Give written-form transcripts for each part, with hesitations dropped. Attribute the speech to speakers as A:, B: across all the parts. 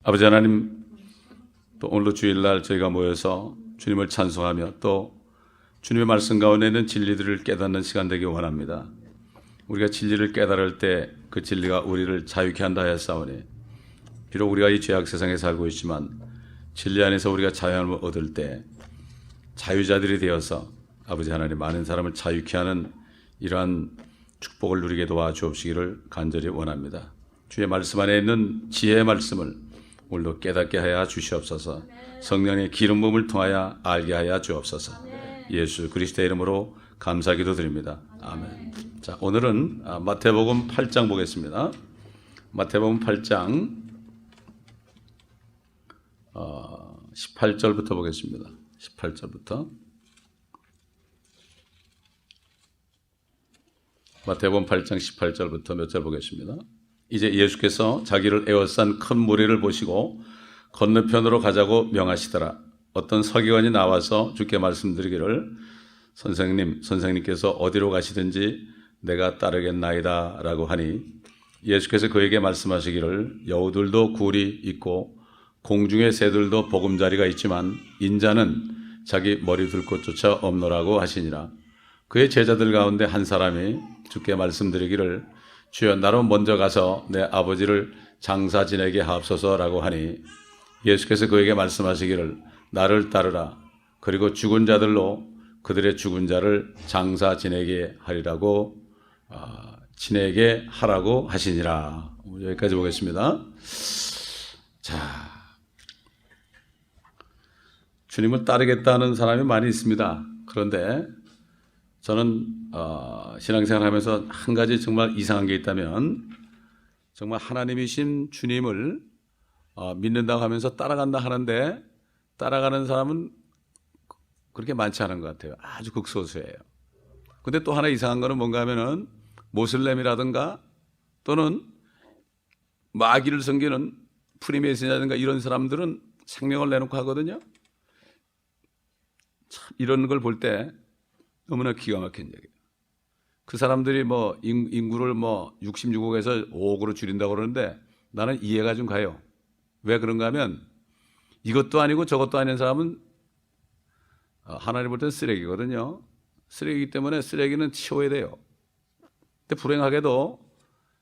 A: 아버지 하나님, 또 오늘도 주일날 저희가 모여서 주님을 찬송하며 또 주님의 말씀 가운데 있는 진리들을 깨닫는 시간 되기 원합니다. 우리가 진리를 깨달을 때 그 진리가 우리를 자유케 한다 하였사오니, 비록 우리가 이 죄악 세상에 살고 있지만 진리 안에서 우리가 자유함을 얻을 때 자유자들이 되어서 아버지 하나님, 많은 사람을 자유케 하는 이러한 축복을 누리게 도와주옵시기를 간절히 원합니다. 주의 말씀 안에 있는 지혜의 말씀을 오늘도 깨닫게 하여 주시옵소서. 성령의 기름 부음을 통하여 알게 하여 주옵소서. 예수 그리스도의 이름으로 감사기도 드립니다. 아멘. 자, 오늘은 마태복음 8장 보겠습니다. 마태복음 8장 18절부터 보겠습니다. 18절부터. 마태복음 8장 18절부터 몇 절 보겠습니다. 이제 예수께서 자기를 에워싼 큰 무리를 보시고 건너편으로 가자고 명하시더라. 어떤 서기관이 나와서 주께 말씀드리기를, 선생님께서 어디로 가시든지 내가 따르겠나이다 라고 하니, 예수께서 그에게 말씀하시기를, 여우들도 굴이 있고 공중의 새들도 보금자리가 있지만 인자는 자기 머리 둘 곳조차 없노라고 하시니라. 그의 제자들 가운데 한 사람이 주께 말씀드리기를, 주여 나로 먼저 가서 내 아버지를 장사 지내게 하옵소서라고 하니, 예수께서 그에게 말씀하시기를, 나를 따르라. 그리고 죽은 자들로 그들의 죽은 자를 장사 지내게 하리라고 지내게 하라고 하시니라. 여기까지 보겠습니다. 자, 주님을 따르겠다는 사람이 많이 있습니다. 그런데 저는 신앙생활하면서 한 가지 정말 이상한 게 있다면, 정말 하나님이신 주님을 믿는다고 하면서 따라간다 하는데 따라가는 사람은 그렇게 많지 않은 것 같아요. 아주 극소수예요. 근데 또 하나 이상한 거는 뭔가 하면은, 모슬렘이라든가 또는 마귀를 섬기는 프리메이슨이라든가 이런 사람들은 생명을 내놓고 하거든요. 참 이런 걸 볼 때 너무나 기가 막힌 얘기예요. 그 사람들이 뭐 인구를 뭐 66억에서 5억으로 줄인다고 그러는데 나는 이해가 좀 가요. 왜 그런가 하면, 이것도 아니고 저것도 아닌 사람은 하나님 볼 때는 쓰레기거든요. 쓰레기이기 때문에 쓰레기는 치워야 돼요. 근데 불행하게도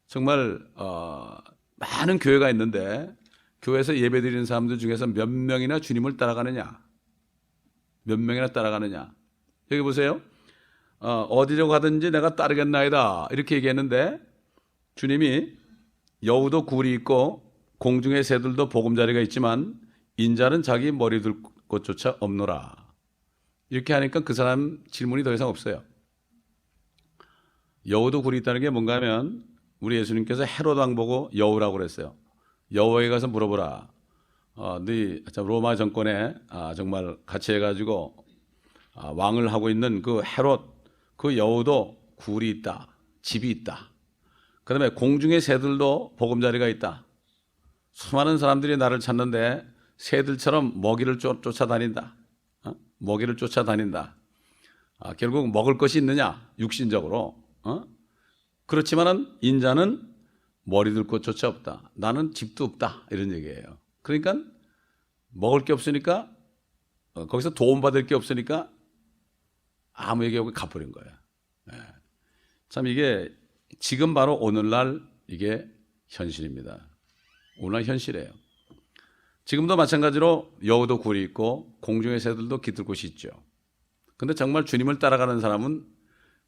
A: 정말 많은 교회가 있는데 교회에서 예배드리는 사람들 중에서 몇 명이나 주님을 따라가느냐? 몇 명이나 따라가느냐? 여기 보세요. 어디로 가든지 내가 따르겠나이다 이렇게 얘기했는데, 주님이 여우도 굴이 있고 공중의 새들도 보금자리가 있지만 인자는 자기 머리 둘 곳조차 없노라. 이렇게 하니까 그 사람 질문이 더 이상 없어요. 여우도 굴이 있다는 게 뭔가 하면, 우리 예수님께서 헤롯 왕 보고 여우라고 그랬어요. 여우에게 가서 물어보라. 네 로마 정권에 정말 같이 해가지고 왕을 하고 있는 그 헤롯, 그 여우도 굴이 있다, 집이 있다. 그 다음에 공중의 새들도 보금자리가 있다. 수많은 사람들이 나를 찾는데 새들처럼 먹이를 쫓아다닌다. 먹이를 쫓아다닌다. 결국 먹을 것이 있느냐? 육신적으로. 그렇지만은 인자는 머리 둘 곳조차 없다. 나는 집도 없다. 이런 얘기예요. 그러니까 먹을 게 없으니까, 거기서 도움받을 게 없으니까 아무 얘기하고 가버린 거예요. 참 이게 지금 바로 오늘날 이게 현실입니다. 오늘날 현실이에요. 지금도 마찬가지로 여우도 굴이 있고 공중의 새들도 깃들 곳이 있죠. 근데 정말 주님을 따라가는 사람은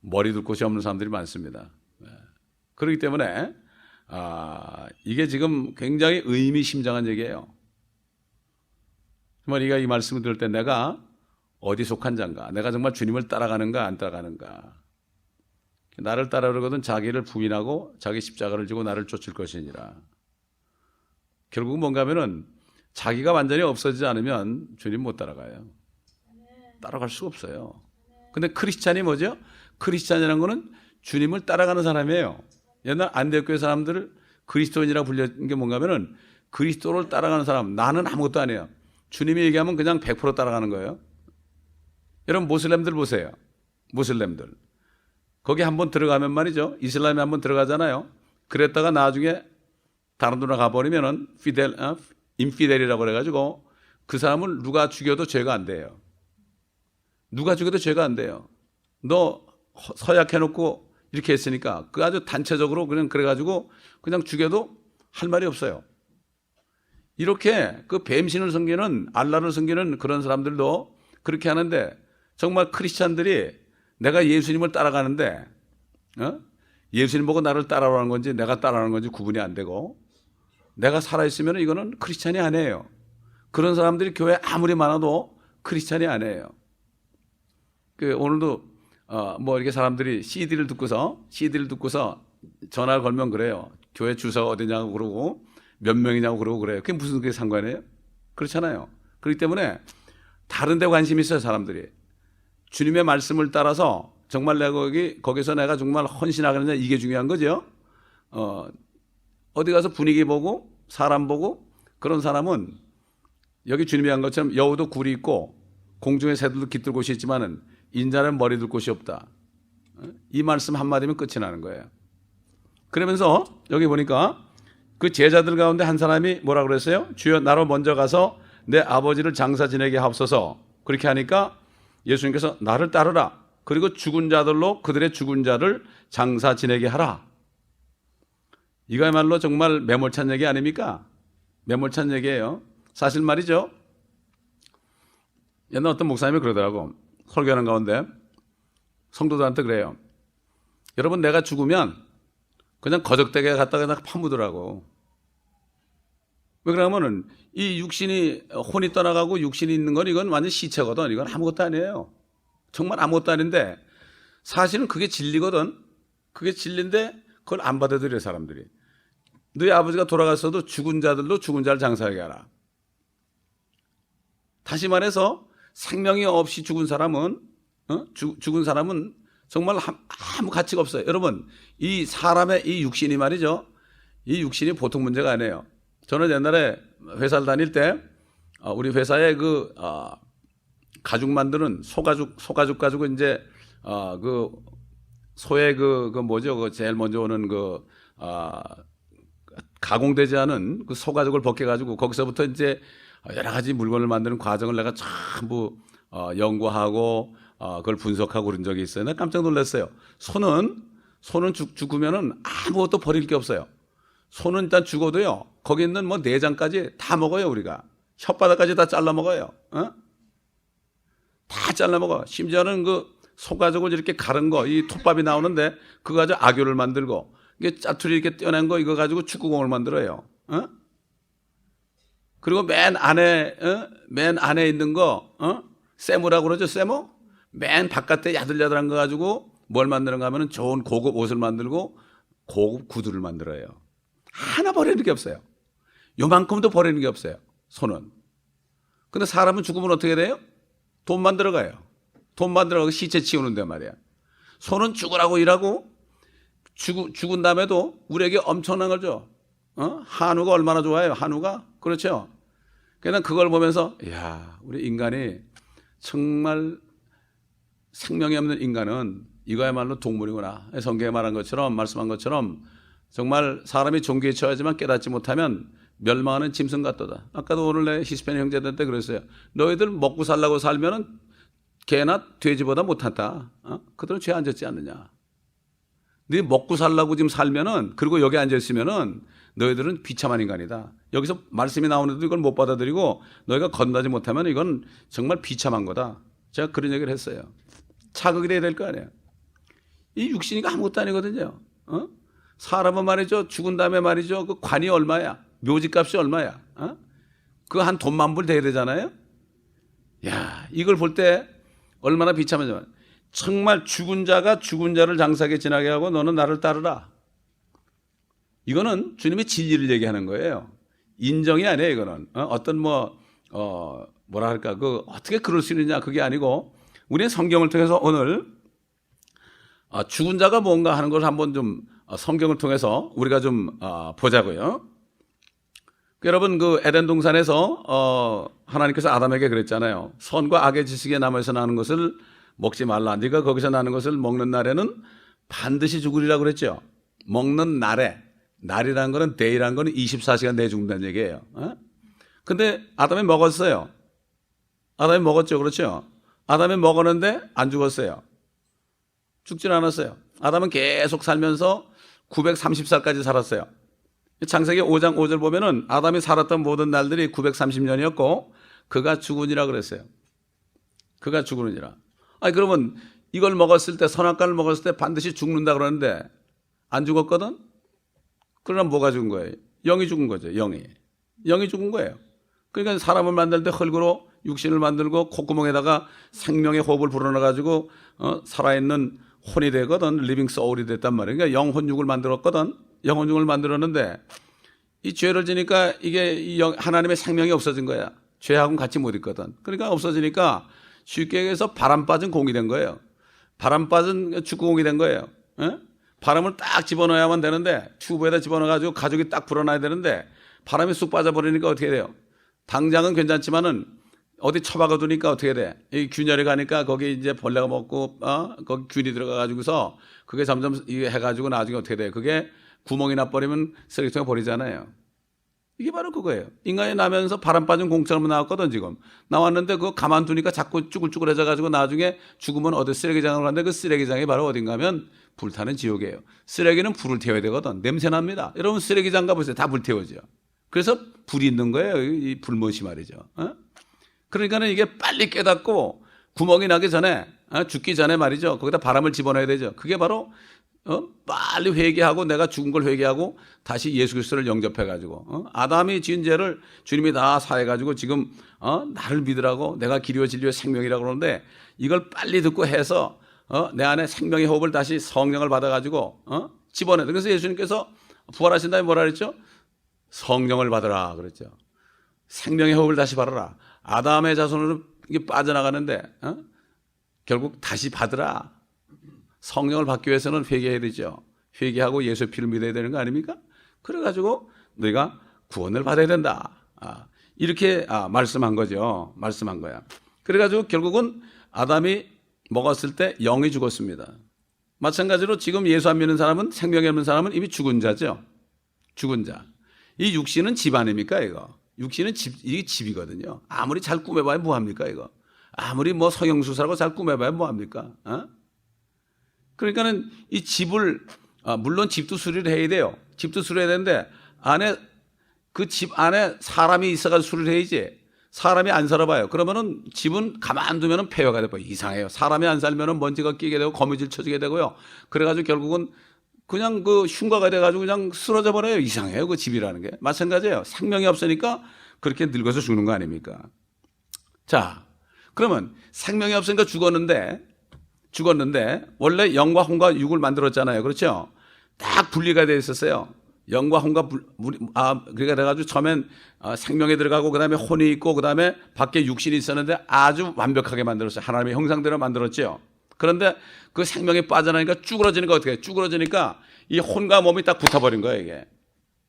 A: 머리 둘 곳이 없는 사람들이 많습니다. 그렇기 때문에 이게 지금 굉장히 의미심장한 얘기예요. 정말 네가 이 말씀을 들을 때 내가 어디 속한 자인가? 내가 정말 주님을 따라가는가 안 따라가는가? 나를 따르거든 자기를 부인하고 자기 십자가를 지고 나를 쫓을 것이니라. 결국 뭔가 하면은, 자기가 완전히 없어지지 않으면 주님 못 따라가요. 따라갈 수가 없어요. 근데 크리스찬이 뭐죠? 크리스찬이라는 거는 주님을 따라가는 사람이에요. 옛날 안디옥교회 사람들을 그리스도인이라고 불리는 게 뭔가 하면은, 그리스도를 따라가는 사람. 나는 아무것도 아니에요. 주님이 얘기하면 그냥 100% 따라가는 거예요. 여러분 모슬렘들 보세요. 모슬렘들. 거기 한번 들어가면 말이죠. 이슬람에 한번 들어가잖아요. 그랬다가 나중에 다른 데로 가버리면은 인피델이라고 그래가지고 그 사람을 누가 죽여도 죄가 안 돼요. 누가 죽여도 죄가 안 돼요. 너 서약해놓고 이렇게 했으니까 그 아주 단체적으로 그냥 그래가지고 그냥 죽여도 할 말이 없어요. 이렇게 그 뱀신을 섬기는 알라를 섬기는 그런 사람들도 그렇게 하는데 정말 크리스찬들이 내가 예수님을 따라가는데 예수님 보고 나를 따라오는 건지 내가 따라오는 건지 구분이 안 되고 내가 살아있으면 이거는 크리스찬이 아니에요. 그런 사람들이 교회에 아무리 많아도 크리스찬이 아니에요. 오늘도 뭐 이렇게 사람들이 CD를 듣고서 전화를 걸면 그래요. 교회 주소가 어디냐고 그러고 몇 명이냐고 그러고 그래요. 그게 무슨 그게 상관이에요? 그렇잖아요. 그렇기 때문에 다른 데 관심이 있어요, 사람들이. 주님의 말씀을 따라서 정말 내가 거기서 내가 정말 헌신하겠느냐 이게 중요한 거죠. 어디 가서 분위기 보고 사람 보고 그런 사람은 여기 주님이 한 것처럼 여우도 굴이 있고 공중의 새들도 깃들 곳이 있지만은 인자는 머리 둘 곳이 없다. 이 말씀 한마디면 끝이 나는 거예요. 그러면서 여기 보니까 그 제자들 가운데 한 사람이 뭐라 그랬어요? 주여 나로 먼저 가서 내 아버지를 장사 지내게 하옵소서. 그렇게 하니까 예수님께서 나를 따르라. 그리고 죽은 자들로 그들의 죽은 자를 장사 지내게 하라. 이거야말로 정말 매몰찬 얘기 아닙니까? 매몰찬 얘기예요. 사실 말이죠. 옛날 어떤 목사님이 그러더라고. 설교하는 가운데 성도들한테 그래요. 여러분 내가 죽으면 그냥 거적대게 갖다가 그냥 파묻으라고. 왜 그러면은 이 육신이 혼이 떠나가고 육신이 있는 건 이건 완전 시체거든. 이건 아무것도 아니에요. 정말 아무것도 아닌데 사실은 그게 진리거든. 그게 진리인데 그걸 안 받아들여 사람들이. 너희 아버지가 돌아갔어도 죽은 자들로 죽은 자를 장사하게 하라. 다시 말해서 생명이 없이 죽은 사람은 죽은 사람은 정말 아무 가치가 없어요. 여러분 이 사람의 이 육신이 말이죠. 이 육신이 보통 문제가 아니에요. 저는 옛날에 회사를 다닐 때 우리 회사에 그 가죽 만드는 소가죽 가지고 이제 그 소의 그 뭐죠? 그 제일 먼저 오는 가공되지 않은 그 소가죽을 벗겨가지고 거기서부터 이제 여러 가지 물건을 만드는 과정을 내가 전부 연구하고 그걸 분석하고 그런 적이 있어요. 내가 깜짝 놀랐어요. 소는 죽으면은 아무것도 버릴 게 없어요. 소는 일단 죽어도요. 거기 있는 뭐 내장까지 다 먹어요, 우리가. 혓바닥까지 다 잘라 먹어요. 다 잘라 먹어. 심지어는 그 소가죽을 이렇게 가른 거, 이 톱밥이 나오는데 그거 가지고 악교를 만들고 이게 짜투리 이렇게 떼어낸 거 이거 가지고 축구공을 만들어요. 그리고 맨 안에 있는 거, 세무라고 그러죠, 세무? 맨 바깥에 야들야들한 거 가지고 뭘 만드는가 하면은 좋은 고급 옷을 만들고 고급 구두를 만들어요. 하나 버리는 게 없어요. 요만큼도 버리는 게 없어요, 소는. 근데 사람은 죽으면 어떻게 돼요? 돈 만들어 가요. 돈 만들어 가고 시체 치우는데 말이야. 소는 죽으라고 일하고 죽은 다음에도 우리에게 엄청난 걸 줘. 한우가 얼마나 좋아요, 한우가? 그렇죠? 그냥 그걸 보면서, 이야, 우리 인간이 정말 생명이 없는 인간은 이거야말로 동물이구나. 성경에 말한 것처럼, 말씀한 것처럼 정말 사람이 종교에 처하지만 깨닫지 못하면 멸망하는 짐승 같도다. 아까도 오늘 내 히스패닉 형제들한테 그랬어요. 너희들 먹고 살라고 살면은 개나 돼지보다 못한다. 그들은 죄 안 졌지 않느냐. 네 먹고 살라고 지금 살면은 그리고 여기 앉아 있으면은 너희들은 비참한 인간이다. 여기서 말씀이 나오는데도 이걸 못 받아들이고 너희가 건너지 못하면 이건 정말 비참한 거다. 제가 그런 얘기를 했어요. 자극이 돼야 될 거 아니에요. 이 육신이가 아무것도 아니거든요. 사람은 말이죠. 죽은 다음에 말이죠. 그 관이 얼마야? 묘지값이 얼마야? 그거 한 돈만 불 돼야 되잖아요. 야, 이걸 볼 때 얼마나 비참하냐. 정말 죽은 자가 죽은 자를 장사하게 지나게 하고 너는 나를 따르라. 이거는 주님의 진리를 얘기하는 거예요. 인정이 아니에요, 이거는. 어떤 뭐라 할까, 어떻게 그럴 수 있느냐, 그게 아니고, 우리의 성경을 통해서 오늘, 죽은 자가 뭔가 하는 걸 한번 좀, 성경을 통해서 우리가 좀, 보자고요. 여러분, 그 에덴 동산에서, 하나님께서 아담에게 그랬잖아요. 선과 악의 지식의 나무에서 나는 것을 먹지 말라. 네가 거기서 나는 것을 먹는 날에는 반드시 죽으리라고 그랬죠. 먹는 날에. 날이라는 거는 day라는 거는 24시간 내에 죽는다는 얘기예요. 근데 아담이 먹었어요. 아담이 먹었죠. 그렇죠? 아담이 먹었는데 안 죽었어요. 죽진 않았어요. 아담은 계속 살면서 930살까지 살았어요. 창세기 5장 5절 보면은 아담이 살았던 모든 날들이 930년이었고 그가 죽으니라 그랬어요. 그가 죽으니라. 아니 그러면 이걸 먹었을 때 선악과를 먹었을 때 반드시 죽는다 그러는데 안 죽었거든? 그러나 뭐가 죽은 거예요? 영이 죽은 거죠. 영이 죽은 거예요. 그러니까 사람을 만들 때 흙으로 육신을 만들고 콧구멍에다가 생명의 호흡을 불어넣어가지고 살아있는 혼이 되거든. 리빙 소울이 됐단 말이에요. 그러니까 영혼육을 만들었거든. 영혼육을 만들었는데 이 죄를 지니까 이게 하나님의 생명이 없어진 거야. 죄하고는 같이 못 있거든. 그러니까 없어지니까 쉽게 얘기해서 바람 빠진 공이 된 거예요. 바람 빠진 축구공이 된 거예요. 바람을 딱 집어넣어야만 되는데 튜브에다 집어넣어가지고 가죽이 딱 불어나야 되는데 바람이 쑥 빠져버리니까 어떻게 돼요? 당장은 괜찮지만은 어디 처박아 두니까 어떻게 돼? 이 균열이 가니까 거기 이제 벌레가 먹고 거기 균이 들어가가지고서 그게 점점 이게 해가지고 나중에 어떻게 돼? 그게 구멍이 나버리면 쓰레기통에 버리잖아요. 이게 바로 그거예요. 인간이 나면서 바람 빠진 공처럼 나왔거든 지금. 나왔는데 그거 가만두니까 자꾸 쭈글쭈글해져가지고 나중에 죽으면 어디 쓰레기장으로 갔는데 그 쓰레기장이 바로 어딘가 하면 불타는 지옥이에요. 쓰레기는 불을 태워야 되거든. 냄새 납니다. 여러분 쓰레기장 가보세요. 다 불태워져. 그래서 불이 있는 거예요. 이 불못이 말이죠. 그러니까는 이게 빨리 깨닫고 구멍이 나기 전에 죽기 전에 말이죠. 거기다 바람을 집어넣어야 되죠. 그게 바로 빨리 회개하고 내가 죽은 걸 회개하고 다시 예수 그리스도를 영접해가지고 아담이 지은 죄를 주님이 다 사해가지고 지금 나를 믿으라고 내가 길이요 진리요 생명이라고 그러는데 이걸 빨리 듣고 해서 내 안에 생명의 호흡을 다시 성령을 받아가지고 집어내. 그래서 예수님께서 부활하신 다음에 뭐라 그랬죠? 성령을 받으라 그랬죠. 생명의 호흡을 다시 받아라. 아담의 자손으로 이게 빠져나가는데 결국 다시 받으라. 성령을 받기 위해서는 회개해야 되죠. 회개하고 예수의 피를 믿어야 되는 거 아닙니까? 그래가지고 너희가 구원을 받아야 된다. 이렇게 말씀한 거죠. 말씀한 거야. 그래가지고 결국은 아담이 먹었을 때 영이 죽었습니다. 마찬가지로 지금 예수 안 믿는 사람은 생명이 없는 사람은 이미 죽은 자죠. 죽은 자. 이 육신은 집 아닙니까 이거? 육신은 이게 집이거든요. 아무리 잘 꾸며봐야 뭐합니까 이거? 아무리 뭐 성형수술하고 잘 꾸며봐야 뭐합니까? 그러니까는 이 집을 물론 집도 수리를 해야 돼요. 집도 수리해야 되는데 안에 그 집 안에 사람이 있어가지고 수리를 해야지. 사람이 안 살아봐요. 그러면은 집은 가만두면은 폐허가 돼버려. 이상해요. 사람이 안 살면은 먼지가 끼게 되고 거미줄 쳐지게 되고요. 그래가지고 결국은 그냥 그 흉가가 돼가지고 그냥 쓰러져 버려요. 이상해요. 그 집이라는 게. 마찬가지예요. 생명이 없으니까 그렇게 늙어서 죽는 거 아닙니까? 자, 그러면 생명이 없으니까 죽었는데 원래 영과 혼과 육을 만들었잖아요. 그렇죠? 딱 분리가 되어 있었어요. 영과 혼과 그러니까 돼가지고 처음엔 생명이 들어가고 그 다음에 혼이 있고 그 다음에 밖에 육신이 있었는데 아주 완벽하게 만들었어요. 하나님의 형상대로 만들었죠. 그런데 그 생명이 빠져나니까 쭈그러지니까 어떻게 해요? 쭈그러지니까 이 혼과 몸이 딱 붙어버린 거예요, 이게.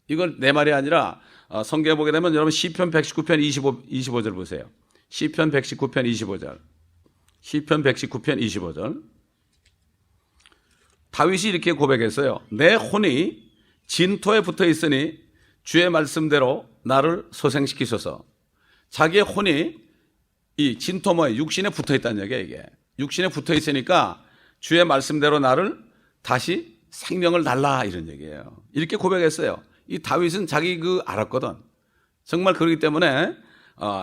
A: 이건 내 말이 아니라 성경에 보게 되면 여러분 시편 119편 25절 보세요. 시편 119편 25절. 시편 119편 25절. 다윗이 이렇게 고백했어요. 내 혼이 진토에 붙어 있으니 주의 말씀대로 나를 소생시키소서. 자기의 혼이 이 진토 뭐에 육신에 붙어 있다는 얘기예요, 이게. 육신에 붙어 있으니까 주의 말씀대로 나를 다시 생명을 달라 이런 얘기예요. 이렇게 고백했어요. 이 다윗은 자기 알았거든. 정말 그렇기 때문에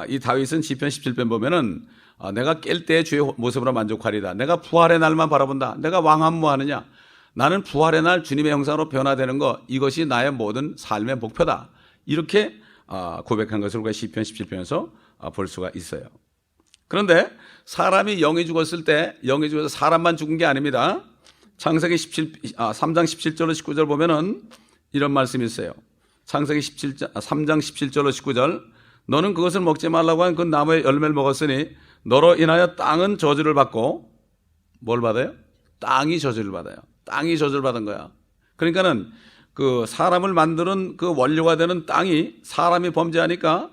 A: 이 다윗은 시편 17편 보면은 내가 깰 때 주의 모습으로 만족하리다. 내가 부활의 날만 바라본다. 내가 왕하면 뭐하느냐. 나는 부활의 날 주님의 형상으로 변화되는 거 이것이 나의 모든 삶의 목표다. 이렇게 고백한 것을 우리가 시편 17편에서 볼 수가 있어요. 그런데 사람이 영이 죽었을 때 영이 죽어서 사람만 죽은 게 아닙니다. 창세기 3장 17절로 19절 보면은 이런 말씀이 있어요. 창세기 3장 17절로 19절 너는 그것을 먹지 말라고 한 그 나무의 열매를 먹었으니 너로 인하여 땅은 저주를 받고 뭘 받아요? 땅이 저주를 받아요. 땅이 저주를 받은 거야. 그러니까는 그 사람을 만드는 그 원료가 되는 땅이 사람이 범죄하니까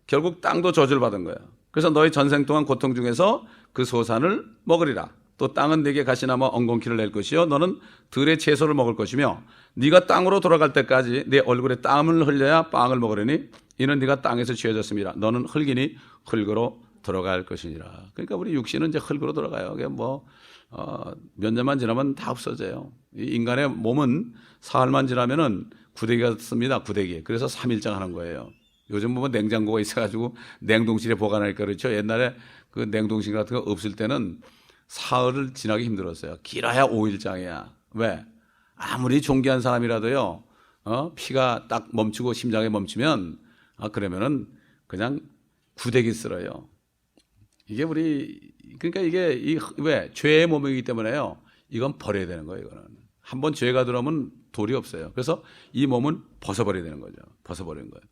A: 결국 땅도 저주를 받은 거야. 그래서 너희 전생 동안 고통 중에서 그 소산을 먹으리라. 또 땅은 네게 가시나무 엉겅퀴를 낼 것이요 너는 들의 채소를 먹을 것이며 네가 땅으로 돌아갈 때까지 내 얼굴에 땀을 흘려야 빵을 먹으려니 이는 네가 땅에서 지어졌습니다. 너는 흙이니 흙으로 돌아갈 것이니라. 그러니까 우리 육신은 이제 흙으로 돌아가요. 그게 몇 년만 지나면 다 없어져요. 이 인간의 몸은 사흘만 지나면은 구데기가 씁니다. 구데기. 그래서 3일장 하는 거예요. 요즘 보면 냉장고가 있어가지고 냉동실에 보관하니까 그렇죠. 옛날에 그 냉동실 같은 거 없을 때는 사흘을 지나기 힘들었어요. 길어야 5일장이야. 왜? 아무리 존귀한 사람이라도요, 피가 딱 멈추고 심장에 멈추면, 그러면은 그냥 구데기 쓸어요. 이게 그러니까 이게 왜? 죄의 몸이기 때문에요. 이건 버려야 되는 거예요, 이거는. 한번 죄가 들어오면 돌이 없어요. 그래서 이 몸은 벗어버려야 되는 거죠. 벗어버리는 거예요.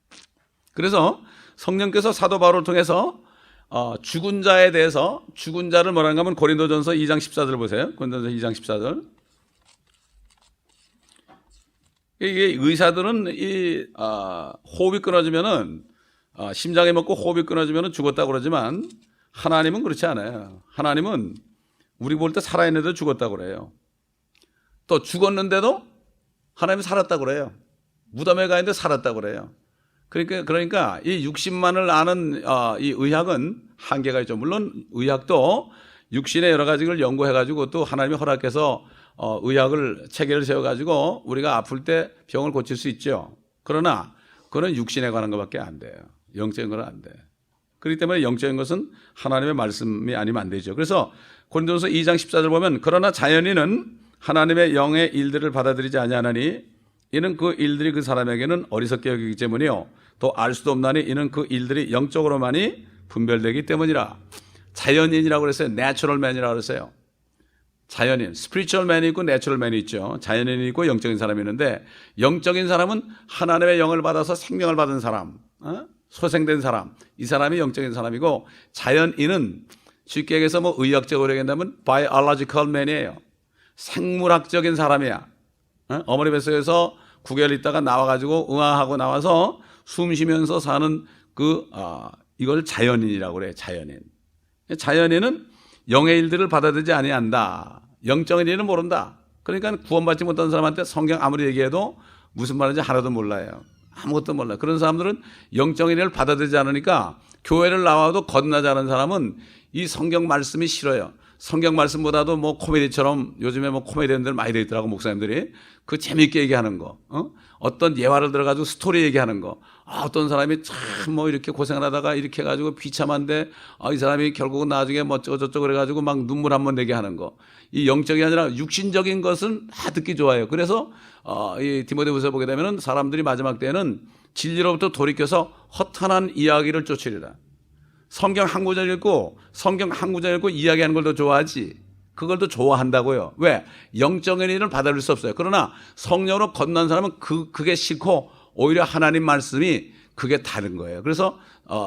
A: 그래서 성령께서 사도 바울을 통해서 죽은 자에 대해서 죽은 자를 뭐라는가 하면 고린도전서 2장 14절 보세요. 고린도전서 2장 14절. 이게 의사들은 호흡이 끊어지면은 심장이 멎고 호흡이 끊어지면은 죽었다고 그러지만 하나님은 그렇지 않아요. 하나님은 우리 볼 때 살아있는데도 죽었다고 그래요. 또 죽었는데도 하나님은 살았다고 그래요. 무덤에 가 있는데 살았다고 그래요. 그러니까 이 육신만을 아는 이 의학은 한계가 있죠. 물론 의학도 육신의 여러 가지를 연구해가지고 또 하나님이 허락해서 의학을 체계를 세워가지고 우리가 아플 때 병을 고칠 수 있죠. 그러나 그거는 육신에 관한 것밖에 안 돼요. 영적인 건 안 돼. 그렇기 때문에 영적인 것은 하나님의 말씀이 아니면 안 되죠. 그래서 고린도전서 2장 14절 보면 그러나 자연인은 하나님의 영의 일들을 받아들이지 아니하나니 이는 그 일들이 그 사람에게는 어리석게 여기기 때문이요 또 알 수도 없나니 이는 그 일들이 영적으로만이 분별되기 때문이라. 자연인이라고 그랬어요. 내추럴 맨이라고 그랬어요. 자연인, 스피리추얼 맨이 있고 내추럴 맨이 있죠. 자연인이 있고 영적인 사람이 있는데 영적인 사람은 하나님의 영을 받아서 생명을 받은 사람, 소생된 사람, 이 사람이 영적인 사람이고 자연인은 쉽게 얘기해서 의학적으로 얘기한다면 biological man이에요. 생물학적인 사람이야. 어머니 뱃속에서 9개월 있다가 나와가지고 응아하고 나와서 숨 쉬면서 사는 이걸 자연인이라고 그래요. 자연인은 영의 일들을 받아들이지 아니한다. 영적인 일은 모른다. 그러니까 구원받지 못한 사람한테 성경 아무리 얘기해도 무슨 말인지 하나도 몰라요. 아무것도 몰라요. 그런 사람들은 영적인 일을 받아들이지 않으니까 교회를 나와도 거듭나지 않은 사람은 이 성경 말씀이 싫어요. 성경 말씀보다도 코미디처럼 요즘에 코미디언들 많이 돼 있더라고, 목사님들이. 그 재밌게 얘기하는 거, 어떤 예화를 들어가지고 스토리 얘기하는 거. 어떤 사람이 참 이렇게 고생을 하다가 이렇게 해가지고 비참한데, 이 사람이 결국은 나중에 어쩌고저쩌고 그래가지고 막 눈물 한번 내게 하는 거. 이 영적이 아니라 육신적인 것은 다 듣기 좋아요. 그래서, 이 디모데후서 보게 되면은 사람들이 마지막 때에는 진리로부터 돌이켜서 허탄한 이야기를 쫓으리라. 성경 한 구절 읽고 이야기하는 걸 더 좋아하지. 그걸 더 좋아한다고요. 왜? 영적인 일을 받아들일 수 없어요. 그러나 성령으로 건넌 사람은 그게 싫고 오히려 하나님 말씀이 그게 다른 거예요. 그래서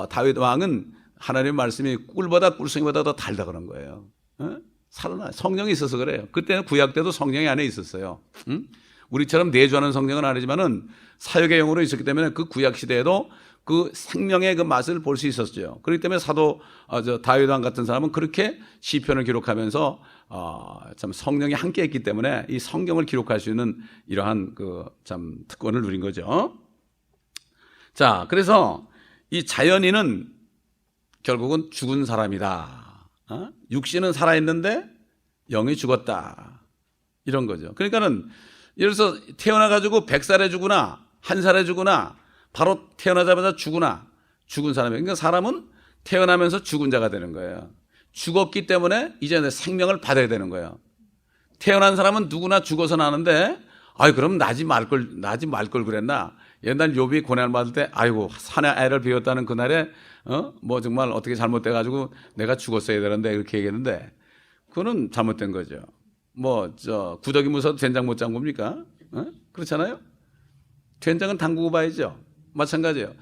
A: 다윗 왕은 하나님 말씀이 꿀보다 꿀송이보다 더 달다 그런 거예요. 살아나 성령이 있어서 그래요. 그때는 구약 때도 성령이 안에 있었어요. 우리처럼 내주하는 성령은 아니지만은 사역의 영으로 있었기 때문에 그 구약 시대에도 그 생명의 그 맛을 볼 수 있었죠. 그렇기 때문에 사도 다윗 왕 같은 사람은 그렇게 시편을 기록하면서 참 성령이 함께했기 때문에 이 성경을 기록할 수 있는 이러한 참 특권을 누린 거죠. 자, 그래서 이 자연인은 결국은 죽은 사람이다. 육신은 살아 있는데 영이 죽었다. 이런 거죠. 그러니까는 예를 들어서 태어나 가지고 100살에 죽으나 1살에 죽으나 바로 태어나자마자 죽은 사람이에요. 그러니까 사람은 태어나면서 죽은 자가 되는 거예요. 죽었기 때문에 이제 생명을 받아야 되는 거예요. 태어난 사람은 누구나 죽어서 나는데, 그럼 나지 말 걸 그랬나? 옛날 욥이 고난을 받을 때, 산에 애를 비웠다는 그날에, 정말 어떻게 잘못돼가지고 내가 죽었어야 되는데, 이렇게 얘기했는데, 그거는 잘못된 거죠. 구더기 무서워도 된장 못 잠굽니까? 그렇잖아요? 된장은 담그고 봐야죠. 마찬가지예요.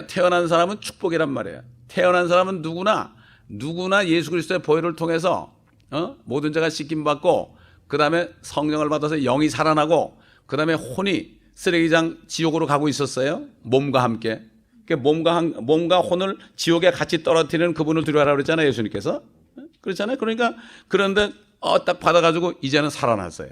A: 태어난 사람은 축복이란 말이에요. 태어난 사람은 누구나 예수 그리스도의 보혈을 통해서 모든 죄가 씻김 받고 그 다음에 성령을 받아서 영이 살아나고 그 다음에 혼이 쓰레기장 지옥으로 가고 있었어요. 몸과 함께. 몸과 혼을 지옥에 같이 떨어뜨리는 그분을 두려워하라고 그랬잖아요. 예수님께서. 그렇잖아요. 그러니까 그런데 딱 받아가지고 이제는 살아났어요.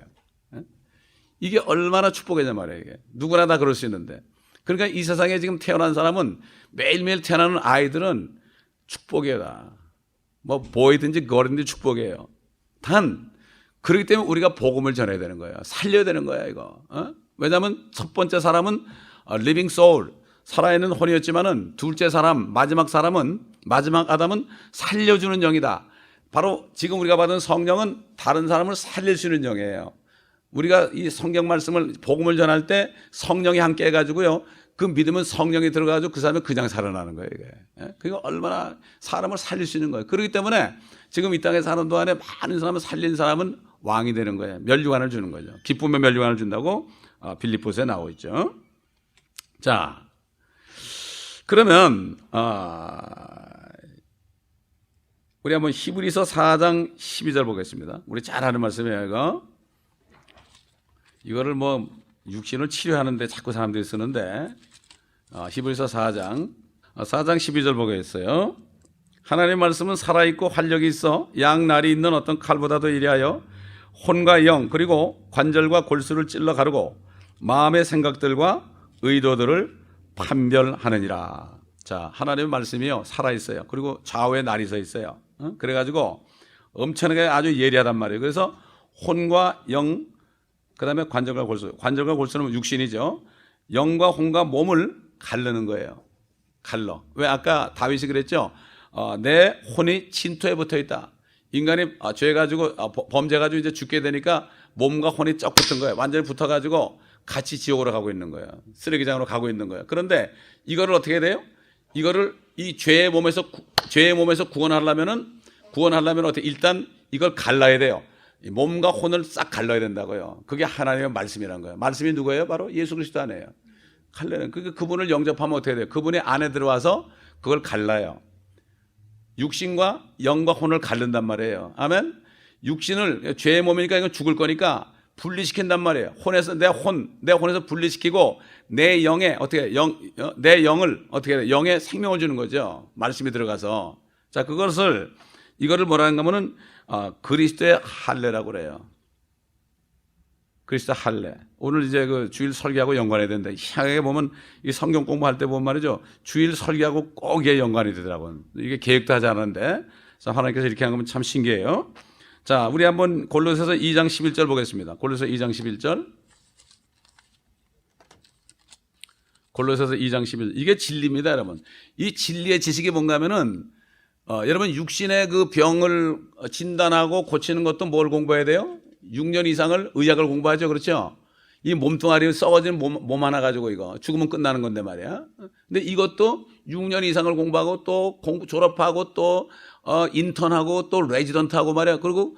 A: 이게 얼마나 축복이냐 말이에요. 이게 누구나 다 그럴 수 있는데, 그러니까 이 세상에 지금 태어난 사람은 매일매일 태어나는 아이들은 축복이다. 뭐 보이든지 걸이든지 축복이에요. 단 그렇기 때문에 우리가 복음을 전해야 되는 거예요. 살려야 되는 거야 이거. 왜냐하면 첫 번째 사람은 living soul, 살아있는 혼이었지만은 둘째 사람, 마지막 사람은, 마지막 아담은 살려주는 영이다. 바로 지금 우리가 받은 성령은 다른 사람을 살릴 수 있는 영이에요. 우리가 이 성경 말씀을, 복음을 전할 때 성령이 함께 해가지고요, 그 믿음은 성령이 들어가지고 그 사람이 그냥 살아나는 거예요, 이게. 그게 얼마나 사람을 살릴 수 있는 거예요. 그렇기 때문에 지금 이 땅에 사는 동안에 많은 사람을 살린 사람은 왕이 되는 거예요. 면류관을 주는 거죠. 기쁨의 면류관을 준다고 빌립보서에 나오고 있죠. 자, 그러면 우리 한번 히브리서 4장 12절 보겠습니다. 우리 잘 아는 말씀이에요, 이거. 이거를 뭐 육신을 치료하는데 자꾸 사람들이 쓰는데, 히브리서 4장 12절 보겠어요. 하나님의 말씀은 살아있고 활력이 있어 양날이 있는 어떤 칼보다도 이리하여 혼과 영 그리고 관절과 골수를 찔러 가르고 마음의 생각들과 의도들을 판별하느니라. 자, 하나님의 말씀이요 살아있어요. 그리고 좌우에 날이 서 있어요. 그래가지고 엄청나게 아주 예리하단 말이에요. 그래서 혼과 영, 그 다음에 관절과 골수. 관절과 골수는 육신이죠. 영과 혼과 몸을 가르는 거예요. 갈러. 왜 아까 다윗이 그랬죠? 내 혼이 진토에 붙어 있다. 인간이 죄 가지고 범죄 가지고 이제 죽게 되니까 몸과 혼이 쩍 붙은 거예요. 완전히 붙어가지고 같이 지옥으로 가고 있는 거예요. 쓰레기장으로 가고 있는 거예요. 그런데 이거를 어떻게 해야 돼요? 이거를 이 죄의 몸에서 구원하려면 어떻게? 일단 이걸 갈라야 돼요. 몸과 혼을 싹 갈라야 된다고요. 그게 하나님의 말씀이라는 거예요. 말씀이 누구예요? 바로 예수 그리스도 안에요. 갈라요. 그분을 영접하면 어떻게 돼요? 그분의 안에 들어와서 그걸 갈라요. 육신과 영과 혼을 갈른단 말이에요. 아멘. 육신을 죄의 몸이니까 이건 죽을 거니까 분리시킨단 말이에요. 혼에서 내 혼에서 분리시키고 내 영에 어떻게 내 영을 어떻게 해요? 영에 생명을 주는 거죠. 말씀이 들어가서. 자, 이거를 뭐라는 거면은 그리스도의 할례라고 그래요. 그리스도 할례. 오늘 이제 그 주일 설교하고 연관해야 된다. 희한하게 보면 이 성경 공부할 때 보면 말이죠. 주일 설교하고 꼭 이게 연관이 되더라고요. 이게 계획도 하지 않았는데. 그래서 하나님께서 이렇게 한 거면 참 신기해요. 자, 우리 한번 골로새서 2장 11절 보겠습니다. 골로새서 2장 11절. 골로새서 2장 11절. 이게 진리입니다, 여러분. 이 진리의 지식이 뭔가 하면은 여러분 육신의 그 병을 진단하고 고치는 것도 뭘 공부해야 돼요? 6년 이상을 의학을 공부하죠. 그렇죠? 이 몸뚱아리 썩어진 몸 하나 가지고 이거 죽으면 끝나는 건데 말이야. 근데 이것도 6년 이상을 공부하고 또 졸업하고 또 인턴하고 또 레지던트하고 말이야. 그리고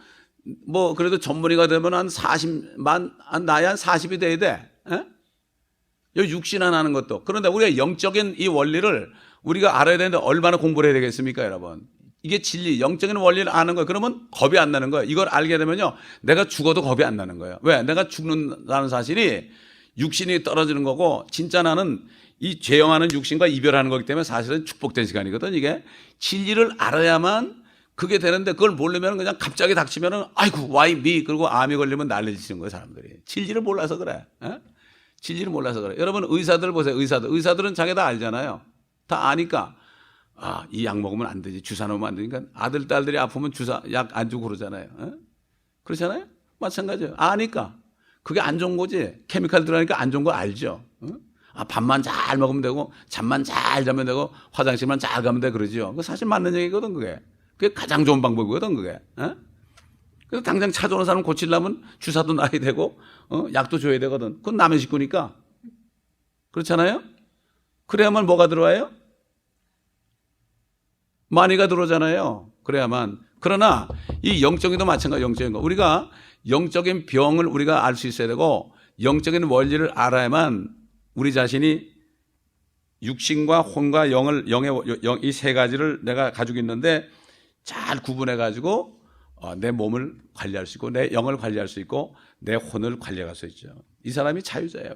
A: 뭐 그래도 전문의가 되면 한 40만 나이 한 40이 돼야 돼. 이 육신 하나 하는 것도. 그런데 우리가 영적인 이 원리를 우리가 알아야 되는데 얼마나 공부를 해야 되겠습니까, 여러분? 이게 진리, 영적인 원리를 아는 거예요. 그러면 겁이 안 나는 거예요. 이걸 알게 되면요, 내가 죽어도 겁이 안 나는 거예요. 왜? 내가 죽는다는 사실이 육신이 떨어지는 거고, 진짜 나는 이 죄영하는 육신과 이별하는 거기 때문에 사실은 축복된 시간이거든. 이게 진리를 알아야만 그게 되는데, 그걸 모르면 그냥 갑자기 닥치면은 아이고 why me 그리고 암이 걸리면 난리치는 거예요, 사람들이. 진리를 몰라서 그래. 진리를 몰라서 그래. 여러분 의사들 보세요. 의사들은 자기 다 알잖아요. 다 아니까 이 약 먹으면 안 되지, 주사 놓으면 안 되니까 아들 딸들이 아프면 주사 약 안 주고 그러잖아요. 그렇잖아요. 마찬가지예요. 아니까 그게 안 좋은 거지. 케미칼 들어가니까 안 좋은 거 알죠. 밥만 잘 먹으면 되고 잠만 잘 자면 되고 화장실만 잘 가면 돼 그러죠. 그 사실 맞는 얘기거든. 그게 가장 좋은 방법이거든. 그게. 그래서 당장 찾아오는 사람 고치려면 주사도 놔야 되고 약도 줘야 되거든. 그건 남의 식구니까. 그렇잖아요. 그래야만 뭐가 들어와요? 많이가 들어오잖아요. 그래야만. 그러나 이 영적인도 마찬가지. 영적인 거. 우리가 영적인 병을 우리가 알 수 있어야 되고 영적인 원리를 알아야만 우리 자신이 육신과 혼과 영의 이 세 가지를 내가 가지고 있는데 잘 구분해 가지고 내 몸을 관리할 수 있고 내 영을 관리할 수 있고 내 혼을 관리할 수 있죠. 이 사람이 자유자예요.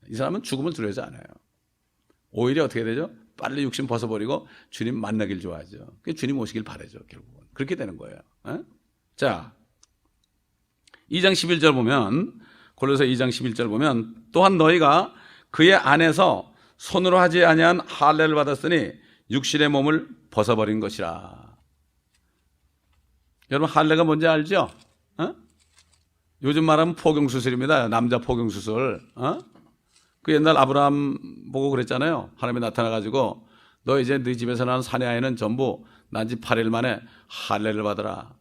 A: 이 사람은 죽음을 두려워하지 않아요. 오히려 어떻게 되죠? 빨리 육신 벗어버리고 주님 만나길 좋아하죠. 주님 오시길 바라죠. 결국은 그렇게 되는 거예요. 자, 2장 11절 보면, 골로새 2장 11절 보면, 또한 너희가 그의 안에서 손으로 하지 아니한 할례를 받았으니 육신의 몸을 벗어버린 것이라. 여러분, 할례가 뭔지 알죠? 요즘 말하면 포경수술입니다. 남자 포경수술. 그 옛날 아브라함 보고 그랬잖아요. 하나님이 나타나가지고 너 이제 네 집에서 나는 사내 아이는 전부 난 지 8일 만에 할례를 받으라.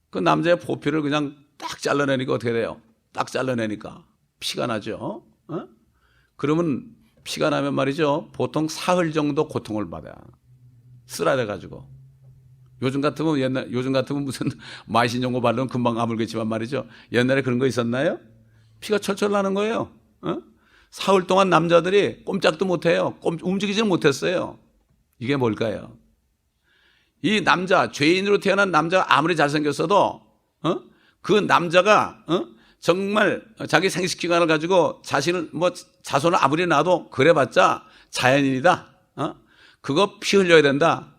A: 그 남자의 포피를 그냥 딱 잘라내니까 어떻게 돼요? 딱 잘라내니까 피가 나죠. 그러면 피가 나면 말이죠, 보통 사흘 정도 고통을 받아요. 쓰라려가지고. 요즘 같으면 무슨 마신용고 바르면 금방 아물겠지만 말이죠, 옛날에 그런 거 있었나요? 피가 철철 나는 거예요. 사흘 동안 남자들이 꼼짝도 못해요. 움직이지는 못했어요. 이게 뭘까요? 이 남자, 죄인으로 태어난 남자가 아무리 잘생겼어도 그 남자가 정말 자기 생식기관을 가지고 자손을 아무리 낳아도 그래봤자 자연인이다. 그거 피 흘려야 된다.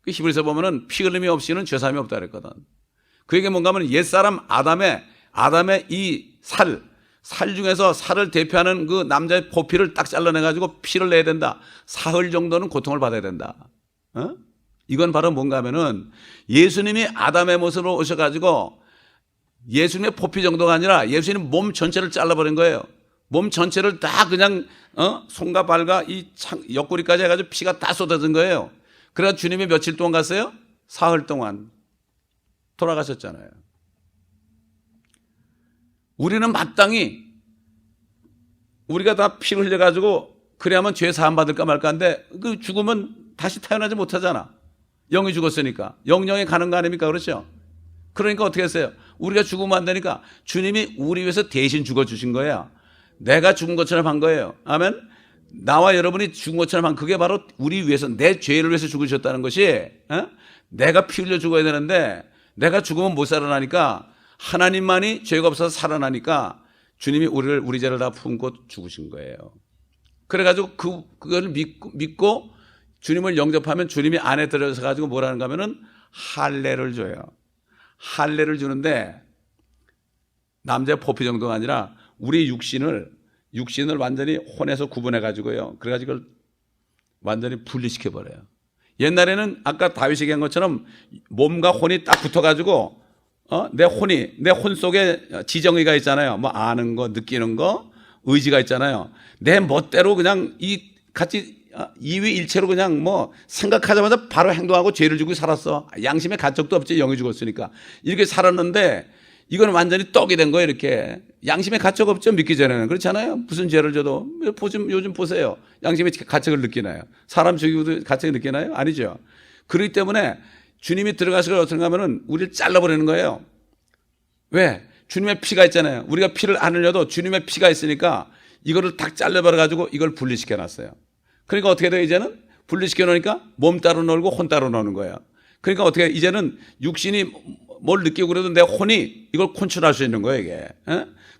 A: 그 히브리서 보면은 피 흘림이 없이는 죄사함이 없다 그랬거든. 그게 뭔가 하면 옛사람 아담의 이 살 중에서 살을 대표하는 그 남자의 포피를 딱 잘라내가지고 피를 내야 된다. 사흘 정도는 고통을 받아야 된다. 이건 바로 뭔가 하면은 예수님이 아담의 모습으로 오셔가지고 예수님의 포피 정도가 아니라 예수님 몸 전체를 잘라버린 거예요. 몸 전체를 다 그냥 손과 발과 이 옆구리까지 해가지고 피가 다 쏟아진 거예요. 그래서 주님이 며칠 동안 갔어요? 사흘 동안 돌아가셨잖아요. 우리는 마땅히 우리가 다 피를 흘려가지고 그래야만 죄 사함 받을까 말까인데 그 죽으면 다시 태어나지 못하잖아. 영이 죽었으니까. 영영에 가는 거 아닙니까? 그렇죠? 그러니까 어떻게 했어요? 우리가 죽으면 안 되니까 주님이 우리 위해서 대신 죽어주신 거예요. 내가 죽은 것처럼 한 거예요. 아멘? 나와 여러분이 죽은 것처럼 한 그게 바로 우리 위해서, 내 죄를 위해서 죽으셨다는 것이, 내가 피 흘려 죽어야 되는데 내가 죽으면 못 살아나니까 하나님만이 죄가 없어서 살아나니까 주님이 우리 죄를 다 품고 죽으신 거예요. 그래가지고 그걸 믿고 주님을 영접하면 주님이 안에 들어서 가지고 뭐라는가 하면은 할례를 줘요. 할례를 주는데 남자의 포피 정도가 아니라 우리 육신을 완전히 혼에서 구분해 가지고요. 그래가지고 그걸 완전히 분리시켜 버려요. 옛날에는 아까 다윗이 얘기한 것처럼 몸과 혼이 딱 붙어가지고 내 혼 속에 지정의가 있잖아요. 뭐 아는 거, 느끼는 거, 의지가 있잖아요. 내 멋대로 그냥 같이 이위일체로 그냥 뭐 생각하자마자 바로 행동하고 죄를 지고 살았어. 양심에 가책도 없지, 영이 죽었으니까. 이렇게 살았는데 이건 완전히 떡이 된 거예요. 이렇게 양심에 가책 없죠, 믿기 전에는. 그렇잖아요. 무슨 죄를 져도 요즘 보세요. 양심에 가책을 느끼나요? 사람 죽이고도 가책을 느끼나요? 아니죠. 그렇기 때문에 주님이 들어가서 어떻게 하면은 우리를 잘라버리는 거예요. 왜? 주님의 피가 있잖아요. 우리가 피를 안 흘려도 주님의 피가 있으니까 이거를 딱 잘라버려가지고 이걸 분리시켜 놨어요. 그러니까 어떻게 돼요? 이제는 분리시켜 놓으니까 몸 따로 놀고 혼 따로 노는 거예요. 그러니까 어떻게 이제는 육신이 뭘 느끼고 그래도 내 혼이 이걸 컨트롤할 수 있는 거예요, 이게.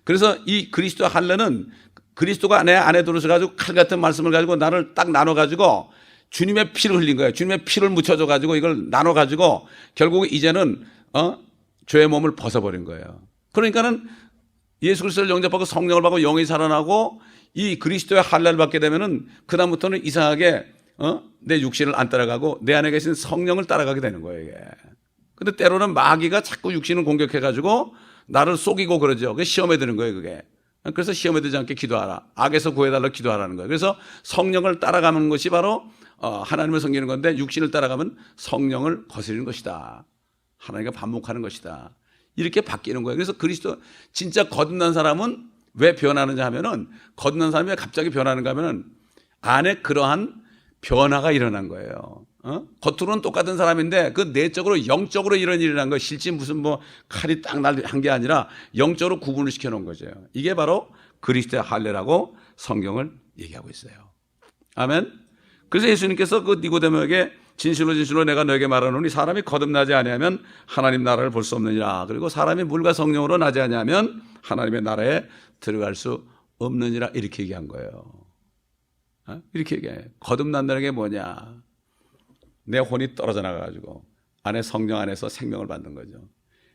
A: 그래서 이 그리스도 할례는 그리스도가 내 안에 들어서가지고 칼 같은 말씀을 가지고 나를 딱 나눠가지고 주님의 피를 흘린 거예요. 주님의 피를 묻혀줘가지고 이걸 나눠가지고 결국 이제는 죄의 몸을 벗어버린 거예요. 그러니까는 예수 그리스도를 영접하고 성령을 받고 영이 살아나고 이 그리스도의 할례를 받게 되면은 그다음부터는 이상하게 내 육신을 안 따라가고 내 안에 계신 성령을 따라가게 되는 거예요, 이게. 근데 때로는 마귀가 자꾸 육신을 공격해가지고 나를 속이고 그러죠. 그게 시험에 드는 거예요, 그게. 그래서 시험에 들지 않게 기도하라. 악에서 구해달라 기도하라는 거예요. 그래서 성령을 따라가는 것이 바로 하나님을 섬기는 건데 육신을 따라가면 성령을 거스르는 것이다. 하나님과 반목하는 것이다. 이렇게 바뀌는 거예요. 그래서 그리스도 진짜 거듭난 사람은 왜 변하느냐 하면은 거듭난 사람이 왜 갑자기 변하는가 하면은 안에 그러한 변화가 일어난 거예요. 겉으로는 똑같은 사람인데 그 내적으로 영적으로 이런 일이 일어난 거예요. 실제 무슨 뭐 칼이 딱 한 게 아니라 영적으로 구분을 시켜놓은 거죠. 이게 바로 그리스도의 할례라고 성경을 얘기하고 있어요. 아멘. 그래서 예수님께서 그 니고데모에게 진실로 내가 너에게 말하노니 사람이 거듭나지 아니하면 하나님 나라를 볼 수 없느니라. 그리고 사람이 물과 성령으로 나지 아니하면 하나님의 나라에 들어갈 수 없느니라. 이렇게 얘기한 거예요. 이렇게 얘기해요. 거듭난다는 게 뭐냐? 내 혼이 떨어져 나가가지고 안에 성령 안에서 생명을 받는 거죠.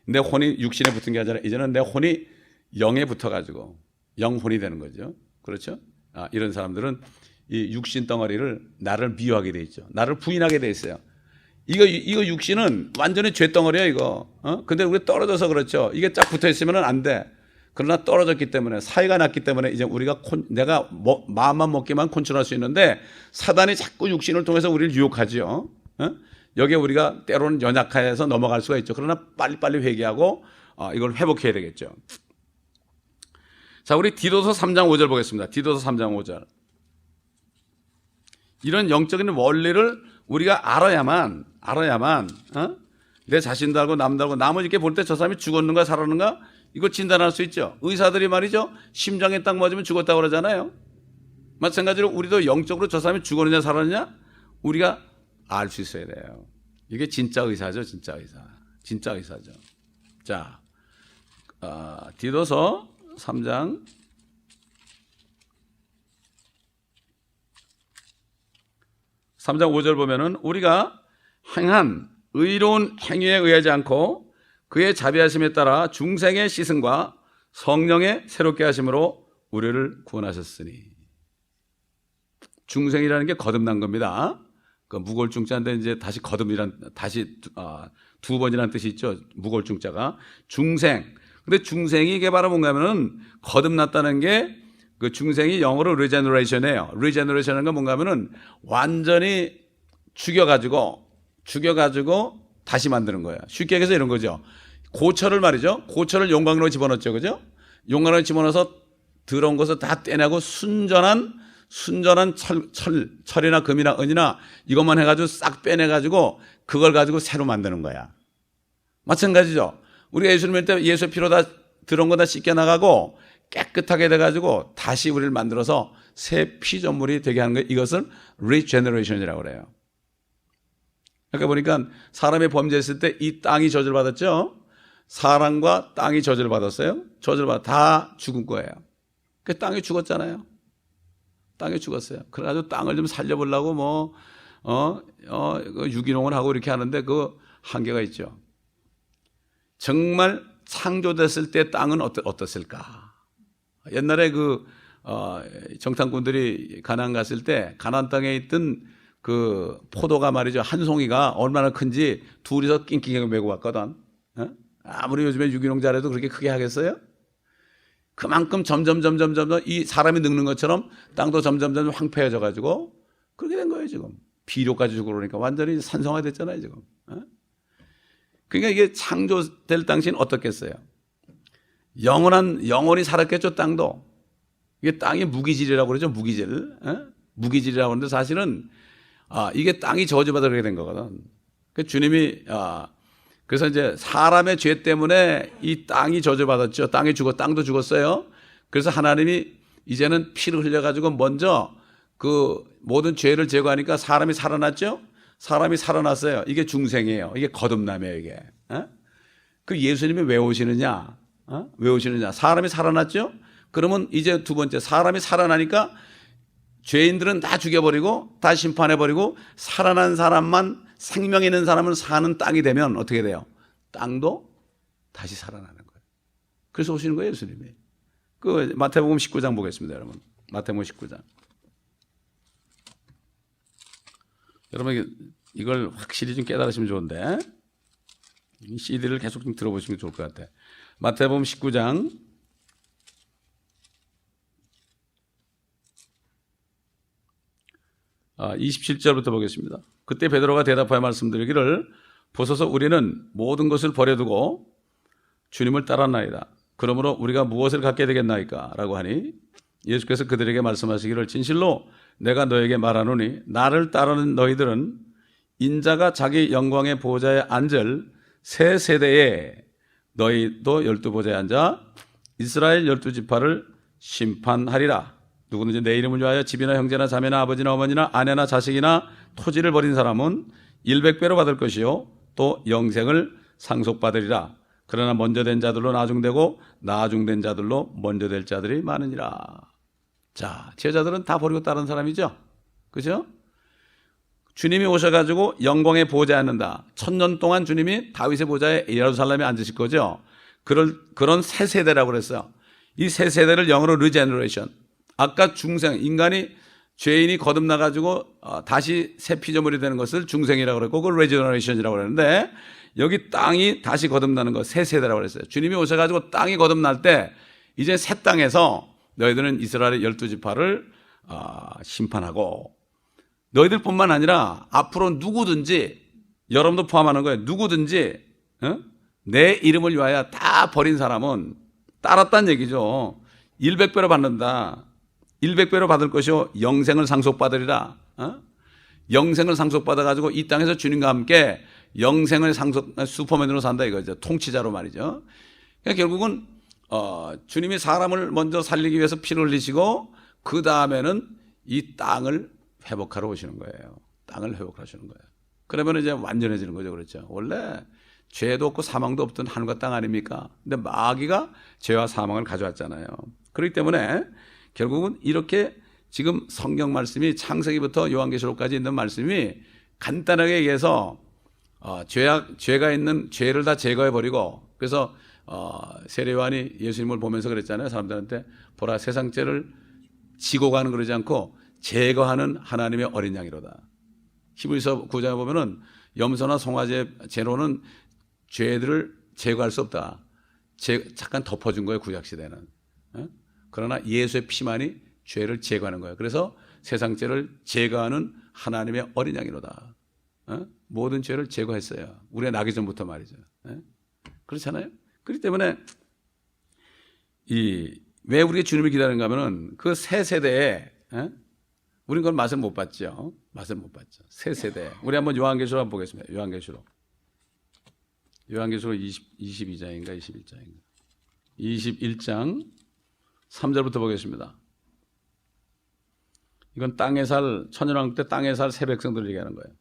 A: 내 혼이 육신에 붙은 게 아니라 이제는 내 혼이 영에 붙어가지고 영혼이 되는 거죠. 그렇죠? 이런 사람들은 이 육신 덩어리를 나를 미워하게 돼 있죠. 나를 부인하게 돼 있어요. 이거 육신은 완전히 죄 덩어리야 이거. 근데 우리 떨어져서 그렇죠. 이게 쫙 붙어 있으면 안 돼. 그러나 떨어졌기 때문에 사이가 났기 때문에 이제 우리가 내가 마음만 먹기만 컨트롤할 수 있는데 사단이 자꾸 육신을 통해서 우리를 유혹하죠. 여기에 우리가 때로는 연약해서 넘어갈 수가 있죠. 그러나 빨리빨리 회개하고 이걸 회복해야 되겠죠. 자, 우리 디도서 3장 5절 보겠습니다. 디도서 3장 5절. 이런 영적인 원리를 우리가 알아야만 내 자신도 알고 남도 알고 남을 이렇게 볼 때 저 사람이 죽었는가 살았는가 이걸 진단할 수 있죠. 의사들이 말이죠. 심장에 딱 맞으면 죽었다고 그러잖아요. 마찬가지로 우리도 영적으로 저 사람이 죽었느냐 살았느냐 우리가 알 수 있어야 돼요. 이게 진짜 의사죠. 진짜 의사. 진짜 의사죠. 자, 디도서 3장 5절 보면은 우리가 행한 의로운 행위에 의하지 않고 그의 자비하심에 따라 중생의 시승과 성령의 새롭게 하심으로 우리를 구원하셨으니. 중생이라는 게 거듭난 겁니다. 그 무골중자인데 이제 다시 거듭이란 다시 두 번이라는 뜻이 있죠. 무골중자가 중생. 근데 중생이 이게 바로 뭔가면은 거듭났다는 게 그 중생이 영어로 regeneration이에요. regeneration은 건 뭔가면은 완전히 죽여가지고 다시 만드는 거예요. 쉽게 얘기해서 이런 거죠. 고철을 말이죠. 고철을 용광로에 집어넣었죠, 그죠? 용광로에 집어넣어서 더러운 것을 다 떼내고 순전한 철이나 금이나 은이나 이것만 해가지고 싹 빼내가지고 그걸 가지고 새로 만드는 거야. 마찬가지죠. 우리가 예수님을 때 예수의 피로 다 더러운 거 다 씻겨나가고 깨끗하게 돼가지고 다시 우리를 만들어서 새 피조물이 되게 하는 거예요. 이것을 regeneration이라고 그래요. 그러니까 보니까 사람이 범죄했을 때 이 땅이 저주받았죠. 사람과 땅이 저주받았어요. 다 죽은 거예요. 그 땅이 죽었잖아요. 땅이 죽었어요. 그래가지고 땅을 좀 살려보려고 유기농을 하고 이렇게 하는데 그 한계가 있죠. 정말 창조됐을 때 땅은 어떻을까? 옛날에 정탐꾼들이 가나안 갔을 때 가나안 땅에 있던 그 포도가 말이죠. 한 송이가 얼마나 큰지 둘이서 낑낑하게 메고 왔거든. 아무리 요즘에 유기농 잘해도 그렇게 크게 하겠어요? 그만큼 점점 이 사람이 늙는 것처럼 땅도 점점 황폐해져 가지고 그렇게 된 거예요, 지금. 비료까지 주고 그러니까 완전히 산성화됐잖아요, 지금. 그러니까 이게 창조될 당시는 어떻겠어요? 영원히 살았겠죠, 땅도. 이게 땅이 무기질이라고 그러죠, 무기질. 무기질이라고 하는데 사실은 이게 땅이 저주받아 그렇게 된 거거든. 그 주님이 그래서 이제 사람의 죄 때문에 이 땅이 저주받았죠. 땅도 죽었어요. 그래서 하나님이 이제는 피를 흘려가지고 먼저 그 모든 죄를 제거하니까 사람이 살아났죠. 사람이 살아났어요. 이게 중생이에요. 이게 거듭남이에요, 이게. 그 예수님이 왜 오시느냐? 왜 오시느냐? 사람이 살아났죠? 그러면 이제 두 번째, 사람이 살아나니까 죄인들은 다 죽여버리고 다 심판해버리고 살아난 사람만 생명 있는 사람은 사는 땅이 되면 어떻게 돼요? 땅도 다시 살아나는 거예요. 그래서 오시는 거예요, 예수님이. 그 마태복음 19장 보겠습니다, 여러분. 마태복음 19장. 여러분 이걸 확실히 좀 깨달으시면 좋은데 이 CD를 계속 좀 들어보시면 좋을 것 같아요. 마태복음 19장 27절부터 보겠습니다. 그때 베드로가 대답하여 말씀드리기를 보소서 우리는 모든 것을 버려두고 주님을 따랐나이다. 그러므로 우리가 무엇을 갖게 되겠나이까? 라고 하니 예수께서 그들에게 말씀하시기를 진실로 내가 너에게 말하노니 나를 따르는 너희들은 인자가 자기 영광의 보좌에 앉을 새 세대에 너희도 12보좌에 앉아 이스라엘 12지파를 심판하리라. 누구든지 내 이름을 위하여 집이나 형제나 자매나 아버지나 어머니나 아내나 자식이나 토지를 버린 사람은 100배로 받을 것이요 또 영생을 상속받으리라. 그러나 먼저 된 자들로 나중되고 나중된 자들로 먼저 될 자들이 많으니라. 자, 제자들은 다 버리고 따른 사람이죠. 그죠? 주님이 오셔가지고 영광의 보좌에 앉는다. 1000년 동안 주님이 다윗의 보좌에 예루살렘에 앉으실 거죠. 그런 새 세대라고 그랬어요. 이 새 세대를 영어로 리제너레이션. 아까 중생, 인간이 죄인이 거듭나가지고 다시 새 피조물이 되는 것을 중생이라고 그랬고 그걸 리제너레이션이라고 그랬는데 여기 땅이 다시 거듭나는 것, 새 세대라고 그랬어요. 주님이 오셔가지고 땅이 거듭날 때 이제 새 땅에서 너희들은 이스라엘의 12지파를 심판하고 너희들뿐만 아니라 앞으로 누구든지 여러분도 포함하는 거예요. 누구든지 내 이름을 위하여 다 버린 사람은 따랐다는 얘기죠. 100배로 받는다. 100배로 받을 것이요 영생을 상속받으리라. 영생을 상속받아가지고 이 땅에서 주님과 함께 영생을 슈퍼맨으로 산다 이거죠. 통치자로 말이죠. 그러니까 결국은 주님이 사람을 먼저 살리기 위해서 피를 흘리시고 그 다음에는 이 땅을 회복하러 오시는 거예요. 땅을 회복하시는 거예요. 그러면 이제 완전해지는 거죠. 그렇죠. 원래 죄도 없고 사망도 없던 하늘과 땅 아닙니까? 근데 마귀가 죄와 사망을 가져왔잖아요. 그렇기 때문에 결국은 이렇게 지금 성경 말씀이 창세기부터 요한계시록까지 있는 말씀이 간단하게 얘기해서 죄가 있는 죄를 다 제거해 버리고 그래서 세례 요한이 예수님을 보면서 그랬잖아요. 사람들한테 보라 세상 죄를 지고 가는 그러지 않고 제거하는 하나님의 어린 양이로다. 히브리서 9장에 보면은 염소나 송아지의 제로는 죄들을 제거할 수 없다. 잠깐 덮어준 거예요. 구약시대는. 그러나 예수의 피만이 죄를 제거하는 거예요. 그래서 세상 죄를 제거하는 하나님의 어린 양이로다. 모든 죄를 제거했어요. 우리가 나기 전부터 말이죠. 그렇잖아요. 그렇기 때문에 왜 우리가 주님을 기다리는가 하면은 그 새 세대에 우리는 그걸 맛을 못 봤죠. 맛을 못 봤죠. 새 세대. 우리 한번 요한계시록 한번 보겠습니다. 요한계시록 22장인가 21장인가 21장 3절부터 보겠습니다. 이건 땅에 살 천연왕국 때 땅에 살 새 백성들을 얘기하는 거예요.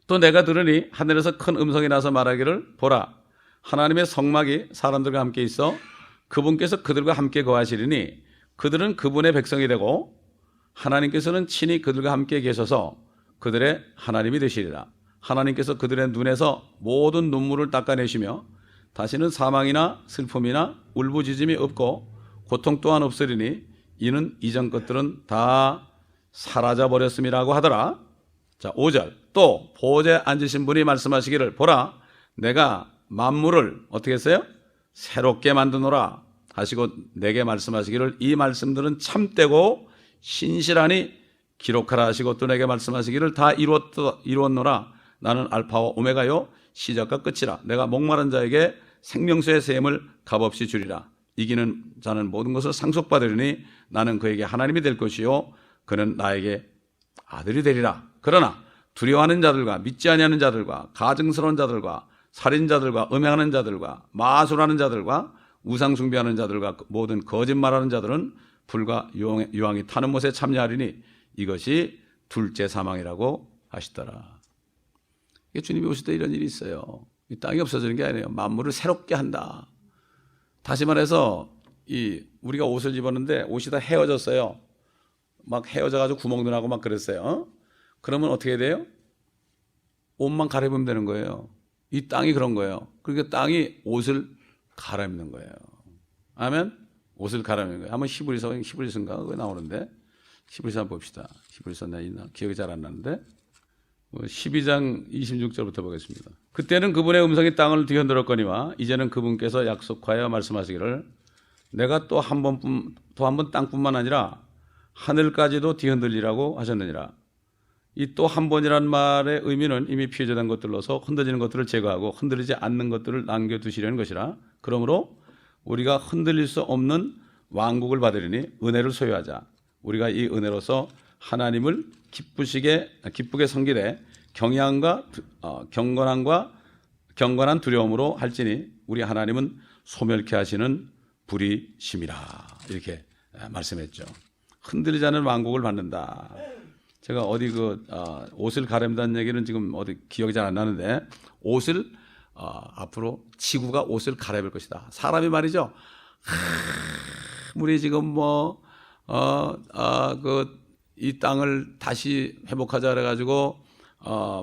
A: 또 내가 들으니 하늘에서 큰 음성이 나서 말하기를 보라 하나님의 성막이 사람들과 함께 있어 그분께서 그들과 함께 거하시리니 그들은 그분의 백성이 되고 하나님께서는 친히 그들과 함께 계셔서 그들의 하나님이 되시리라. 하나님께서 그들의 눈에서 모든 눈물을 닦아내시며 다시는 사망이나 슬픔이나 울부짖음이 없고 고통 또한 없으리니 이는 이전 것들은 다 사라져버렸음이라고 하더라. 자, 5절. 또 보좌에 앉으신 분이 말씀하시기를 보라 내가 만물을 어떻게 했어요? 새롭게 만드노라 하시고 내게 말씀하시기를 이 말씀들은 참되고 신실하니 기록하라 하시고 또 내게 말씀하시기를 다 이루었노라 나는 알파와 오메가요 시작과 끝이라 내가 목마른 자에게 생명수의 샘을 값없이 주리라 이기는 자는 모든 것을 상속받으리니 나는 그에게 하나님이 될 것이요 그는 나에게 아들이 되리라. 그러나 두려워하는 자들과 믿지 아니하는 자들과 가증스러운 자들과 살인자들과 음행하는 자들과 마술하는 자들과 우상 숭배하는 자들과 모든 거짓말하는 자들은 불과 유황이 타는 못에 참여하리니 이것이 둘째 사망이라고 하시더라. 주님이 오실 때 이런 일이 있어요. 이 땅이 없어지는 게 아니에요. 만물을 새롭게 한다. 다시 말해서 우리가 옷을 입었는데 옷이 다 헤어졌어요. 막 헤어져가지고 구멍도 나고 막 그랬어요. 그러면 어떻게 돼요? 옷만 갈아입으면 되는 거예요. 이 땅이 그런 거예요. 그러니까 땅이 옷을 갈아입는 거예요. 아멘? 옷을 갈아입는 거예요. 한번 히브리서인가 그거 나오는데 히브리서 한번 봅시다. 히브리서 있나? 기억이 잘 안 나는데 12장 26절부터 보겠습니다. 그때는 그분의 음성이 땅을 뒤흔들었거니와 이제는 그분께서 약속하여 말씀하시기를 내가 또 한 번 땅뿐만 아니라 하늘까지도 뒤흔들리라고 하셨느니라. 이 또 한 번이란 말의 의미는 이미 피해자된 것들로서 흔들리는 것들을 제거하고 흔들리지 않는 것들을 남겨두시려는 것이라. 그러므로 우리가 흔들릴 수 없는 왕국을 받으리니 은혜를 소유하자. 우리가 이 은혜로서 하나님을 기쁘게 섬기되 경건한 두려움으로 할지니 우리 하나님은 소멸케 하시는 불이심이라. 이렇게 말씀했죠. 흔들리지 않는 왕국을 받는다. 제가 어디 옷을 갈아입는다는 얘기는 지금 어디 기억이 잘 안 나는데 옷을 앞으로 지구가 옷을 갈아입을 것이다. 사람이 말이죠. 우리 지금 이 땅을 다시 회복하자 그래가지고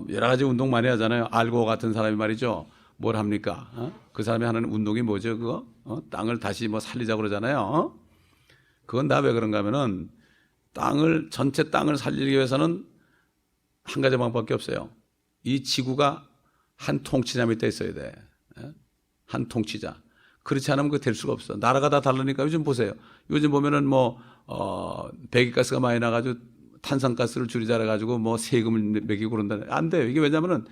A: 여러 가지 운동 많이 하잖아요. 알고 같은 사람이 말이죠. 뭘 합니까? 그 사람이 하는 운동이 뭐죠? 그거 땅을 다시 뭐 살리자고 그러잖아요. 그건 다 왜 그런가 하면은 전체 땅을 살리기 위해서는 한 가지 방법밖에 없어요. 이 지구가 한 통치자 밑에 있어야 돼. 한 통치자. 그렇지 않으면 그거 될 수가 없어. 나라가 다 다르니까 요즘 보세요. 요즘 보면은 배기가스가 많이 나가지고 탄산가스를 줄이자 그래가지고 세금을 매기고 그런다. 안 돼요. 이게 왜냐면은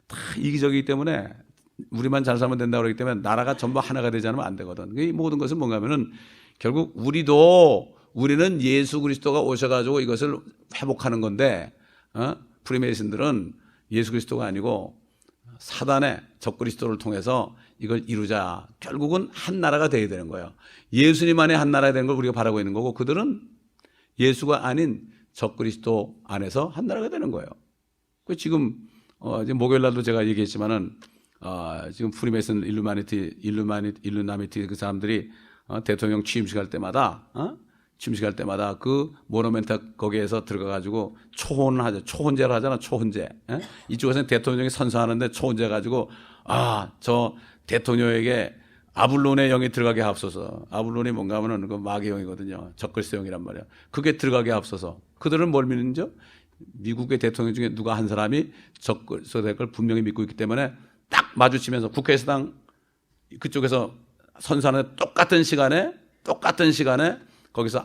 A: 다 이기적이기 때문에 우리만 잘 살면 된다고 그러기 때문에 나라가 전부 하나가 되지 않으면 안 되거든. 이 모든 것은 뭔가 하면은 결국 우리는 예수 그리스도가 오셔가지고 이것을 회복하는 건데, 프리메이슨들은 예수 그리스도가 아니고 사단의 적그리스도를 통해서 이걸 이루자. 결국은 한 나라가 되어야 되는 거예요. 예수님 안에 한 나라가 되는 걸 우리가 바라고 있는 거고, 그들은 예수가 아닌 적그리스도 안에서 한 나라가 되는 거예요. 지금 이제 목요일 날도 제가 얘기했지만은 지금 프리메이슨 일루미나티 그 사람들이 대통령 취임식할 때마다 그 모노멘트 거기에서 들어가가지고 초혼제를 하잖아. 초혼제. 이쪽에서는 대통령이 선서하는데 초혼제 가지고 저 대통령에게 아블론의 영이 들어가게 하옵소서. 아블론이 뭔가 하면은 그 마귀 영이거든요. 적그리스도 영이란 말이야. 그게 들어가게 하옵소서. 그들은 뭘 믿는죠? 미국의 대통령 중에 누가 한 사람이 적그리스도 될 걸 분명히 믿고 있기 때문에 딱 마주치면서 국회의사당 그쪽에서 선서하는 똑같은 시간에 거기서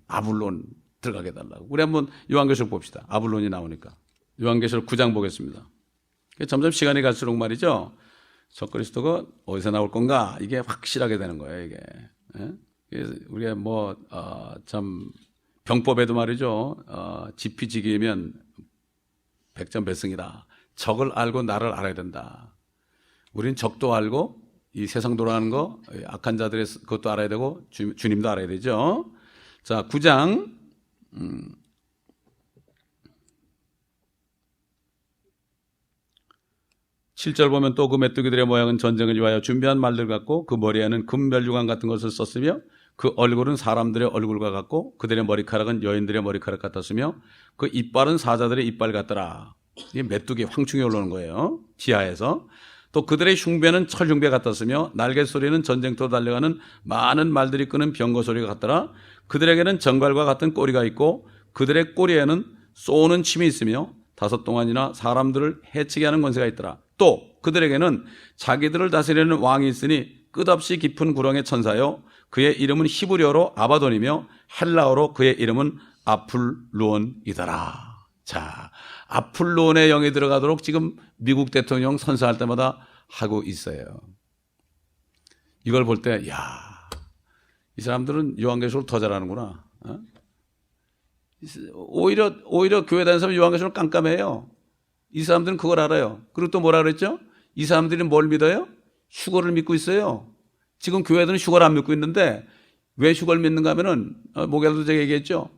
A: 아블론 들어가게 해달라고. 우리 한번 요한계시록 봅시다. 아블론이 나오니까. 요한계시록 9장 보겠습니다. 점점 시간이 갈수록 말이죠. 적그리스도가 어디서 나올 건가? 이게 확실하게 되는 거예요, 이게. 우리가 참, 병법에도 말이죠. 지피지기면 백전백승이다. 적을 알고 나를 알아야 된다. 우린 적도 알고 이 세상 돌아가는 거, 악한 자들의 그것도 알아야 되고 주님도 알아야 되죠. 자, 9장 7절 보면 또 그 메뚜기들의 모양은 전쟁을 위하여 준비한 말들 같고 그 머리에는 금멸류관 같은 것을 썼으며 그 얼굴은 사람들의 얼굴과 같고 그들의 머리카락은 여인들의 머리카락 같았으며 그 이빨은 사자들의 이빨 같더라. 이게 메뚜기 황충이 올라오는 거예요. 지하에서. 또 그들의 흉배는 철흉배 같았으며 날개 소리는 전쟁터로 달려가는 많은 말들이 끄는 병거 소리가 같더라. 그들에게는 정갈과 같은 꼬리가 있고 그들의 꼬리에는 쏘는 침이 있으며 5동안이나 사람들을 해치게 하는 권세가 있더라. 또 그들에게는 자기들을 다스리는 왕이 있으니 끝없이 깊은 구렁의 천사요 그의 이름은 히브리어로 아바돈이며 헬라어로 그의 이름은 아풀론이더라. 자, 아풀론의 영이 들어가도록 지금 미국 대통령 선서할 때마다 하고 있어요. 이걸 볼 때, 이 사람들은 요한계시록을 더 잘하는구나. 오히려 교회 다니는 사람은 요한계시록을 깜깜해요. 이 사람들은 그걸 알아요. 그리고 또 뭐라 그랬죠? 이 사람들이 뭘 믿어요? 휴거를 믿고 있어요. 지금 교회들은 휴거를 안 믿고 있는데 왜 휴거를 믿는가 하면은 목요일도 제가 얘기했죠.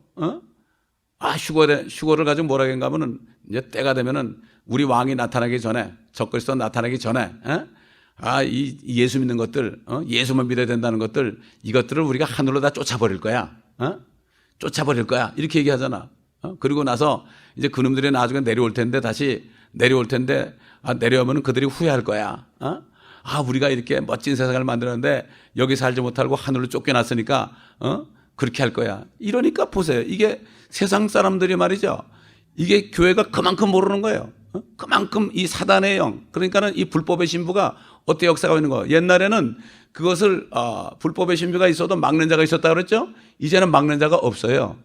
A: 휴거를 가지고 뭐라 했는가 하면은 이제 때가 되면은 우리 왕이 나타나기 전에 적그리스도 나타나기 전에 이 예수 믿는 것들 예수만 믿어야 된다는 것들 이것들을 우리가 하늘로 다 쫓아버릴 거야. 쫓아버릴 거야. 이렇게 얘기하잖아. 그리고 나서 이제 그놈들이 나중에 내려올 텐데 내려오면 그들이 후회할 거야. 우리가 이렇게 멋진 세상을 만들었는데 여기 살지 못하고 하늘로 쫓겨났으니까 그렇게 할 거야. 이러니까 보세요. 이게 세상 사람들이 말이죠. 이게 교회가 그만큼 모르는 거예요. 그만큼 이 사단의 영, 그러니까는 이 불법의 신부가 어떻게 역사가 있는 거예요. 옛날에는 그것을 불법의 신부가 있어도 막는 자가 있었다 그랬죠. 이제는 막는 자가 없어요.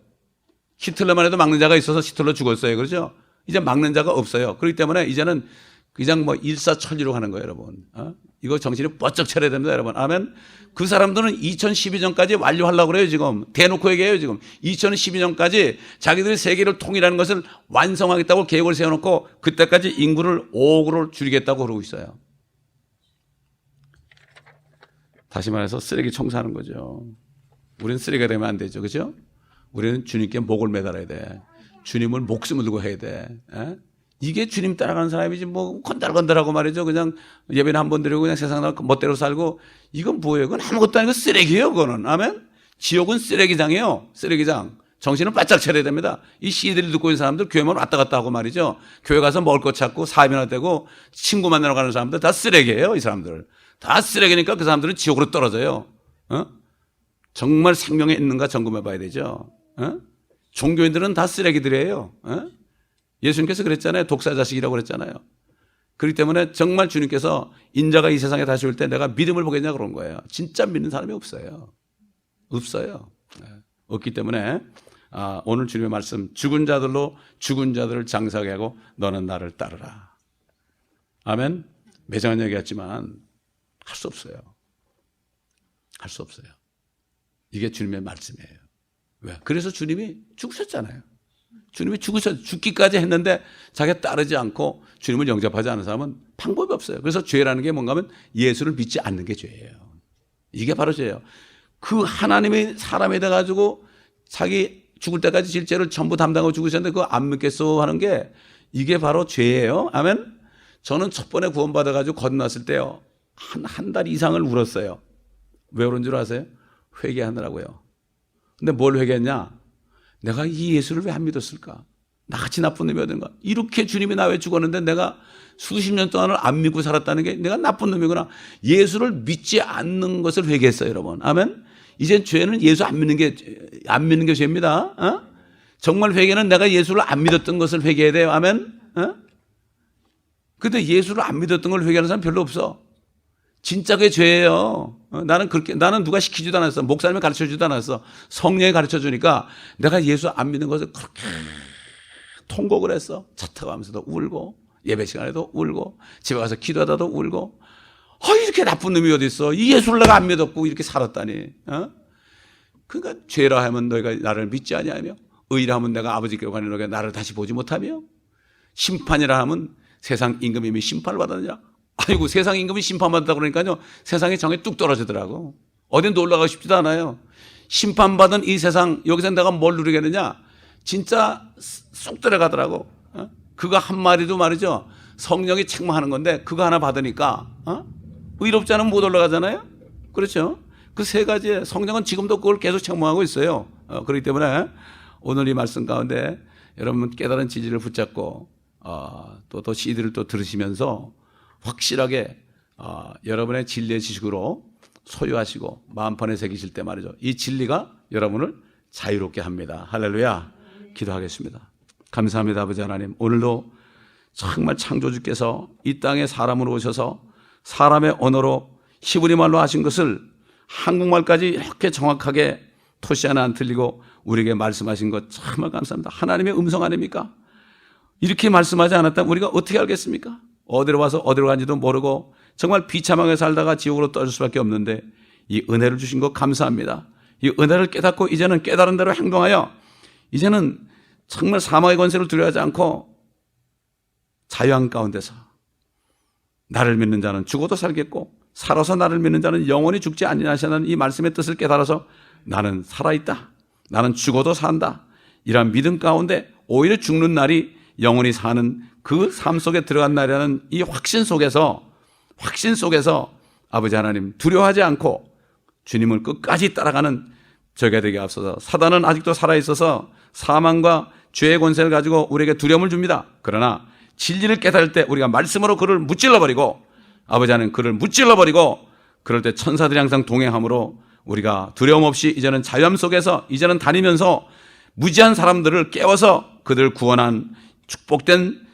A: 히틀러만 해도 막는 자가 있어서 히틀러 죽었어요. 그렇죠? 이제 막는 자가 없어요. 그렇기 때문에 이제는 그냥 일사천리로 가는 거예요, 여러분. 이거 정신이 번쩍 차려야 됩니다, 여러분. 아멘. 그 사람들은 2012년까지 완료하려고 그래요, 지금. 대놓고 얘기해요, 지금. 2012년까지 자기들이 세계를 통일하는 것을 완성하겠다고 계획을 세워놓고 그때까지 인구를 5억으로 줄이겠다고 그러고 있어요. 다시 말해서 쓰레기 청소하는 거죠. 우리는 쓰레기가 되면 안 되죠, 그죠? 우리는 주님께 목을 매달아야 돼. 주님을 목숨을 두고 해야 돼. 이게 주님 따라가는 사람이지 건달건달하고 말이죠. 그냥 예배는 한 번 드리고 그냥 세상 멋대로 살고 이건 뭐예요? 그건 아무것도 아니고 쓰레기예요. 그거는. 아멘. 지옥은 쓰레기장이에요. 쓰레기장. 정신을 바짝 차려야 됩니다. 이 CD를 듣고 있는 사람들 교회만 왔다 갔다 하고 말이죠. 교회 가서 먹을 것 찾고 사업이나 되고 친구 만나러 가는 사람들 다 쓰레기예요. 이 사람들. 다 쓰레기니까 그 사람들은 지옥으로 떨어져요. 정말 생명에 있는가 점검해 봐야 되죠. 종교인들은 다 쓰레기들이에요. 예수님께서 그랬잖아요. 독사 자식이라고 그랬잖아요. 그렇기 때문에 정말 주님께서 인자가 이 세상에 다시 올 때 내가 믿음을 보겠냐 그런 거예요. 진짜 믿는 사람이 없어요. 없어요. 없기 때문에 오늘 주님의 말씀, 죽은 자들로 죽은 자들을 장사하게 하고 너는 나를 따르라. 아멘. 매정한 얘기 같지만 할 수 없어요. 할 수 없어요. 이게 주님의 말씀이에요. 왜? 그래서 주님이 죽으셨잖아요. 주님이 죽기까지 했는데 자기가 따르지 않고 주님을 영접하지 않은 사람은 방법이 없어요. 그래서 죄라는 게 뭔가 하면 예수를 믿지 않는 게 죄예요. 이게 바로 죄예요. 그 하나님이 사람이 돼가지고 자기 죽을 때까지 질죄를 전부 담당하고 죽으셨는데 그거 안 믿겠어 하는 게 이게 바로 죄예요. 아멘. 저는 첫 번에 구원받아가지고 건넜을 때요. 한 달 이상을 울었어요. 왜 울은 줄 아세요? 회개하느라고요. 근데 뭘 회개했냐? 내가 이 예수를 왜 안 믿었을까? 나같이 나쁜 놈이 어딘가? 이렇게 주님이 나 왜 죽었는데 내가 수십 년 동안을 안 믿고 살았다는 게 내가 나쁜 놈이구나. 예수를 믿지 않는 것을 회개했어요, 여러분. 아멘. 이젠 죄는 예수 안 믿는 게 죄입니다. 정말 회개는 내가 예수를 안 믿었던 것을 회개해야 돼요. 아멘. 근데 예수를 안 믿었던 걸 회개하는 사람 별로 없어. 진짜 그게 죄예요. 나는 누가 시키지도 않았어. 목사님이 가르쳐 주지도 않았어. 성령이 가르쳐 주니까 내가 예수 안 믿는 것을 그렇게 통곡을 했어. 차 타고 가면서도 울고, 예배 시간에도 울고, 집에 가서 기도하다도 울고, 이렇게 나쁜 놈이 어디 있어. 이 예수를 내가 안 믿었고 이렇게 살았다니. 그러니까 죄라 하면 너희가 나를 믿지 아니하며, 의라 하면 내가 아버지께 가는 너희가 나를 다시 보지 못하며, 심판이라 하면 세상 임금이 심판을 받았느냐. 아이고, 세상 임금이 심판받았다고 그러니까요. 세상의 정에 뚝 떨어지더라고. 어딘 놀러 가고 싶지도 않아요. 심판받은 이 세상, 여기서 내가 뭘 누리겠느냐? 진짜 쏙 들어가더라고. 그거 한 마리도 말이죠. 성령이 책망하는 건데, 그거 하나 받으니까, 의롭지 않으면 못 올라가잖아요? 그렇죠? 그 세 가지, 성령은 지금도 그걸 계속 책망하고 있어요. 그렇기 때문에 오늘 이 말씀 가운데 여러분 깨달은 지지를 붙잡고, 또 CD를 또 들으시면서 확실하게 여러분의 진리의 지식으로 소유하시고 마음판에 새기실 때 말이죠. 이 진리가 여러분을 자유롭게 합니다. 할렐루야. 기도하겠습니다. 감사합니다. 아버지 하나님. 오늘도 정말 창조주께서 이 땅에 사람으로 오셔서 사람의 언어로 히브리 말로 하신 것을 한국말까지 이렇게 정확하게 토시 하나 안 틀리고 우리에게 말씀하신 것 정말 감사합니다. 하나님의 음성 아닙니까? 이렇게 말씀하지 않았다면 우리가 어떻게 알겠습니까? 어디로 와서 어디로 간지도 모르고 정말 비참하게 살다가 지옥으로 떨어질 수밖에 없는데 이 은혜를 주신 것 감사합니다. 이 은혜를 깨닫고 이제는 깨달은 대로 행동하여 이제는 정말 사망의 권세를 두려워하지 않고 자유한 가운데서 나를 믿는 자는 죽어도 살겠고 살아서 나를 믿는 자는 영원히 죽지 아니하시는 이 말씀의 뜻을 깨달아서 나는 살아있다. 나는 죽어도 산다. 이런 믿음 가운데 오히려 죽는 날이 영원히 사는 그 삶 속에 들어간 날이라는 이 확신 속에서 아버지 하나님 두려워하지 않고 주님을 끝까지 따라가는 저희가 되게 앞서서 사단은 아직도 살아있어서 사망과 죄의 권세를 가지고 우리에게 두려움을 줍니다. 그러나 진리를 깨달을 때 우리가 말씀으로 그를 무찔러버리고 아버지 하나님 그를 무찔러버리고 그럴 때 천사들이 항상 동행함으로 우리가 두려움 없이 이제는 자유함 속에서 이제는 다니면서 무지한 사람들을 깨워서 그들을 구원한 축복된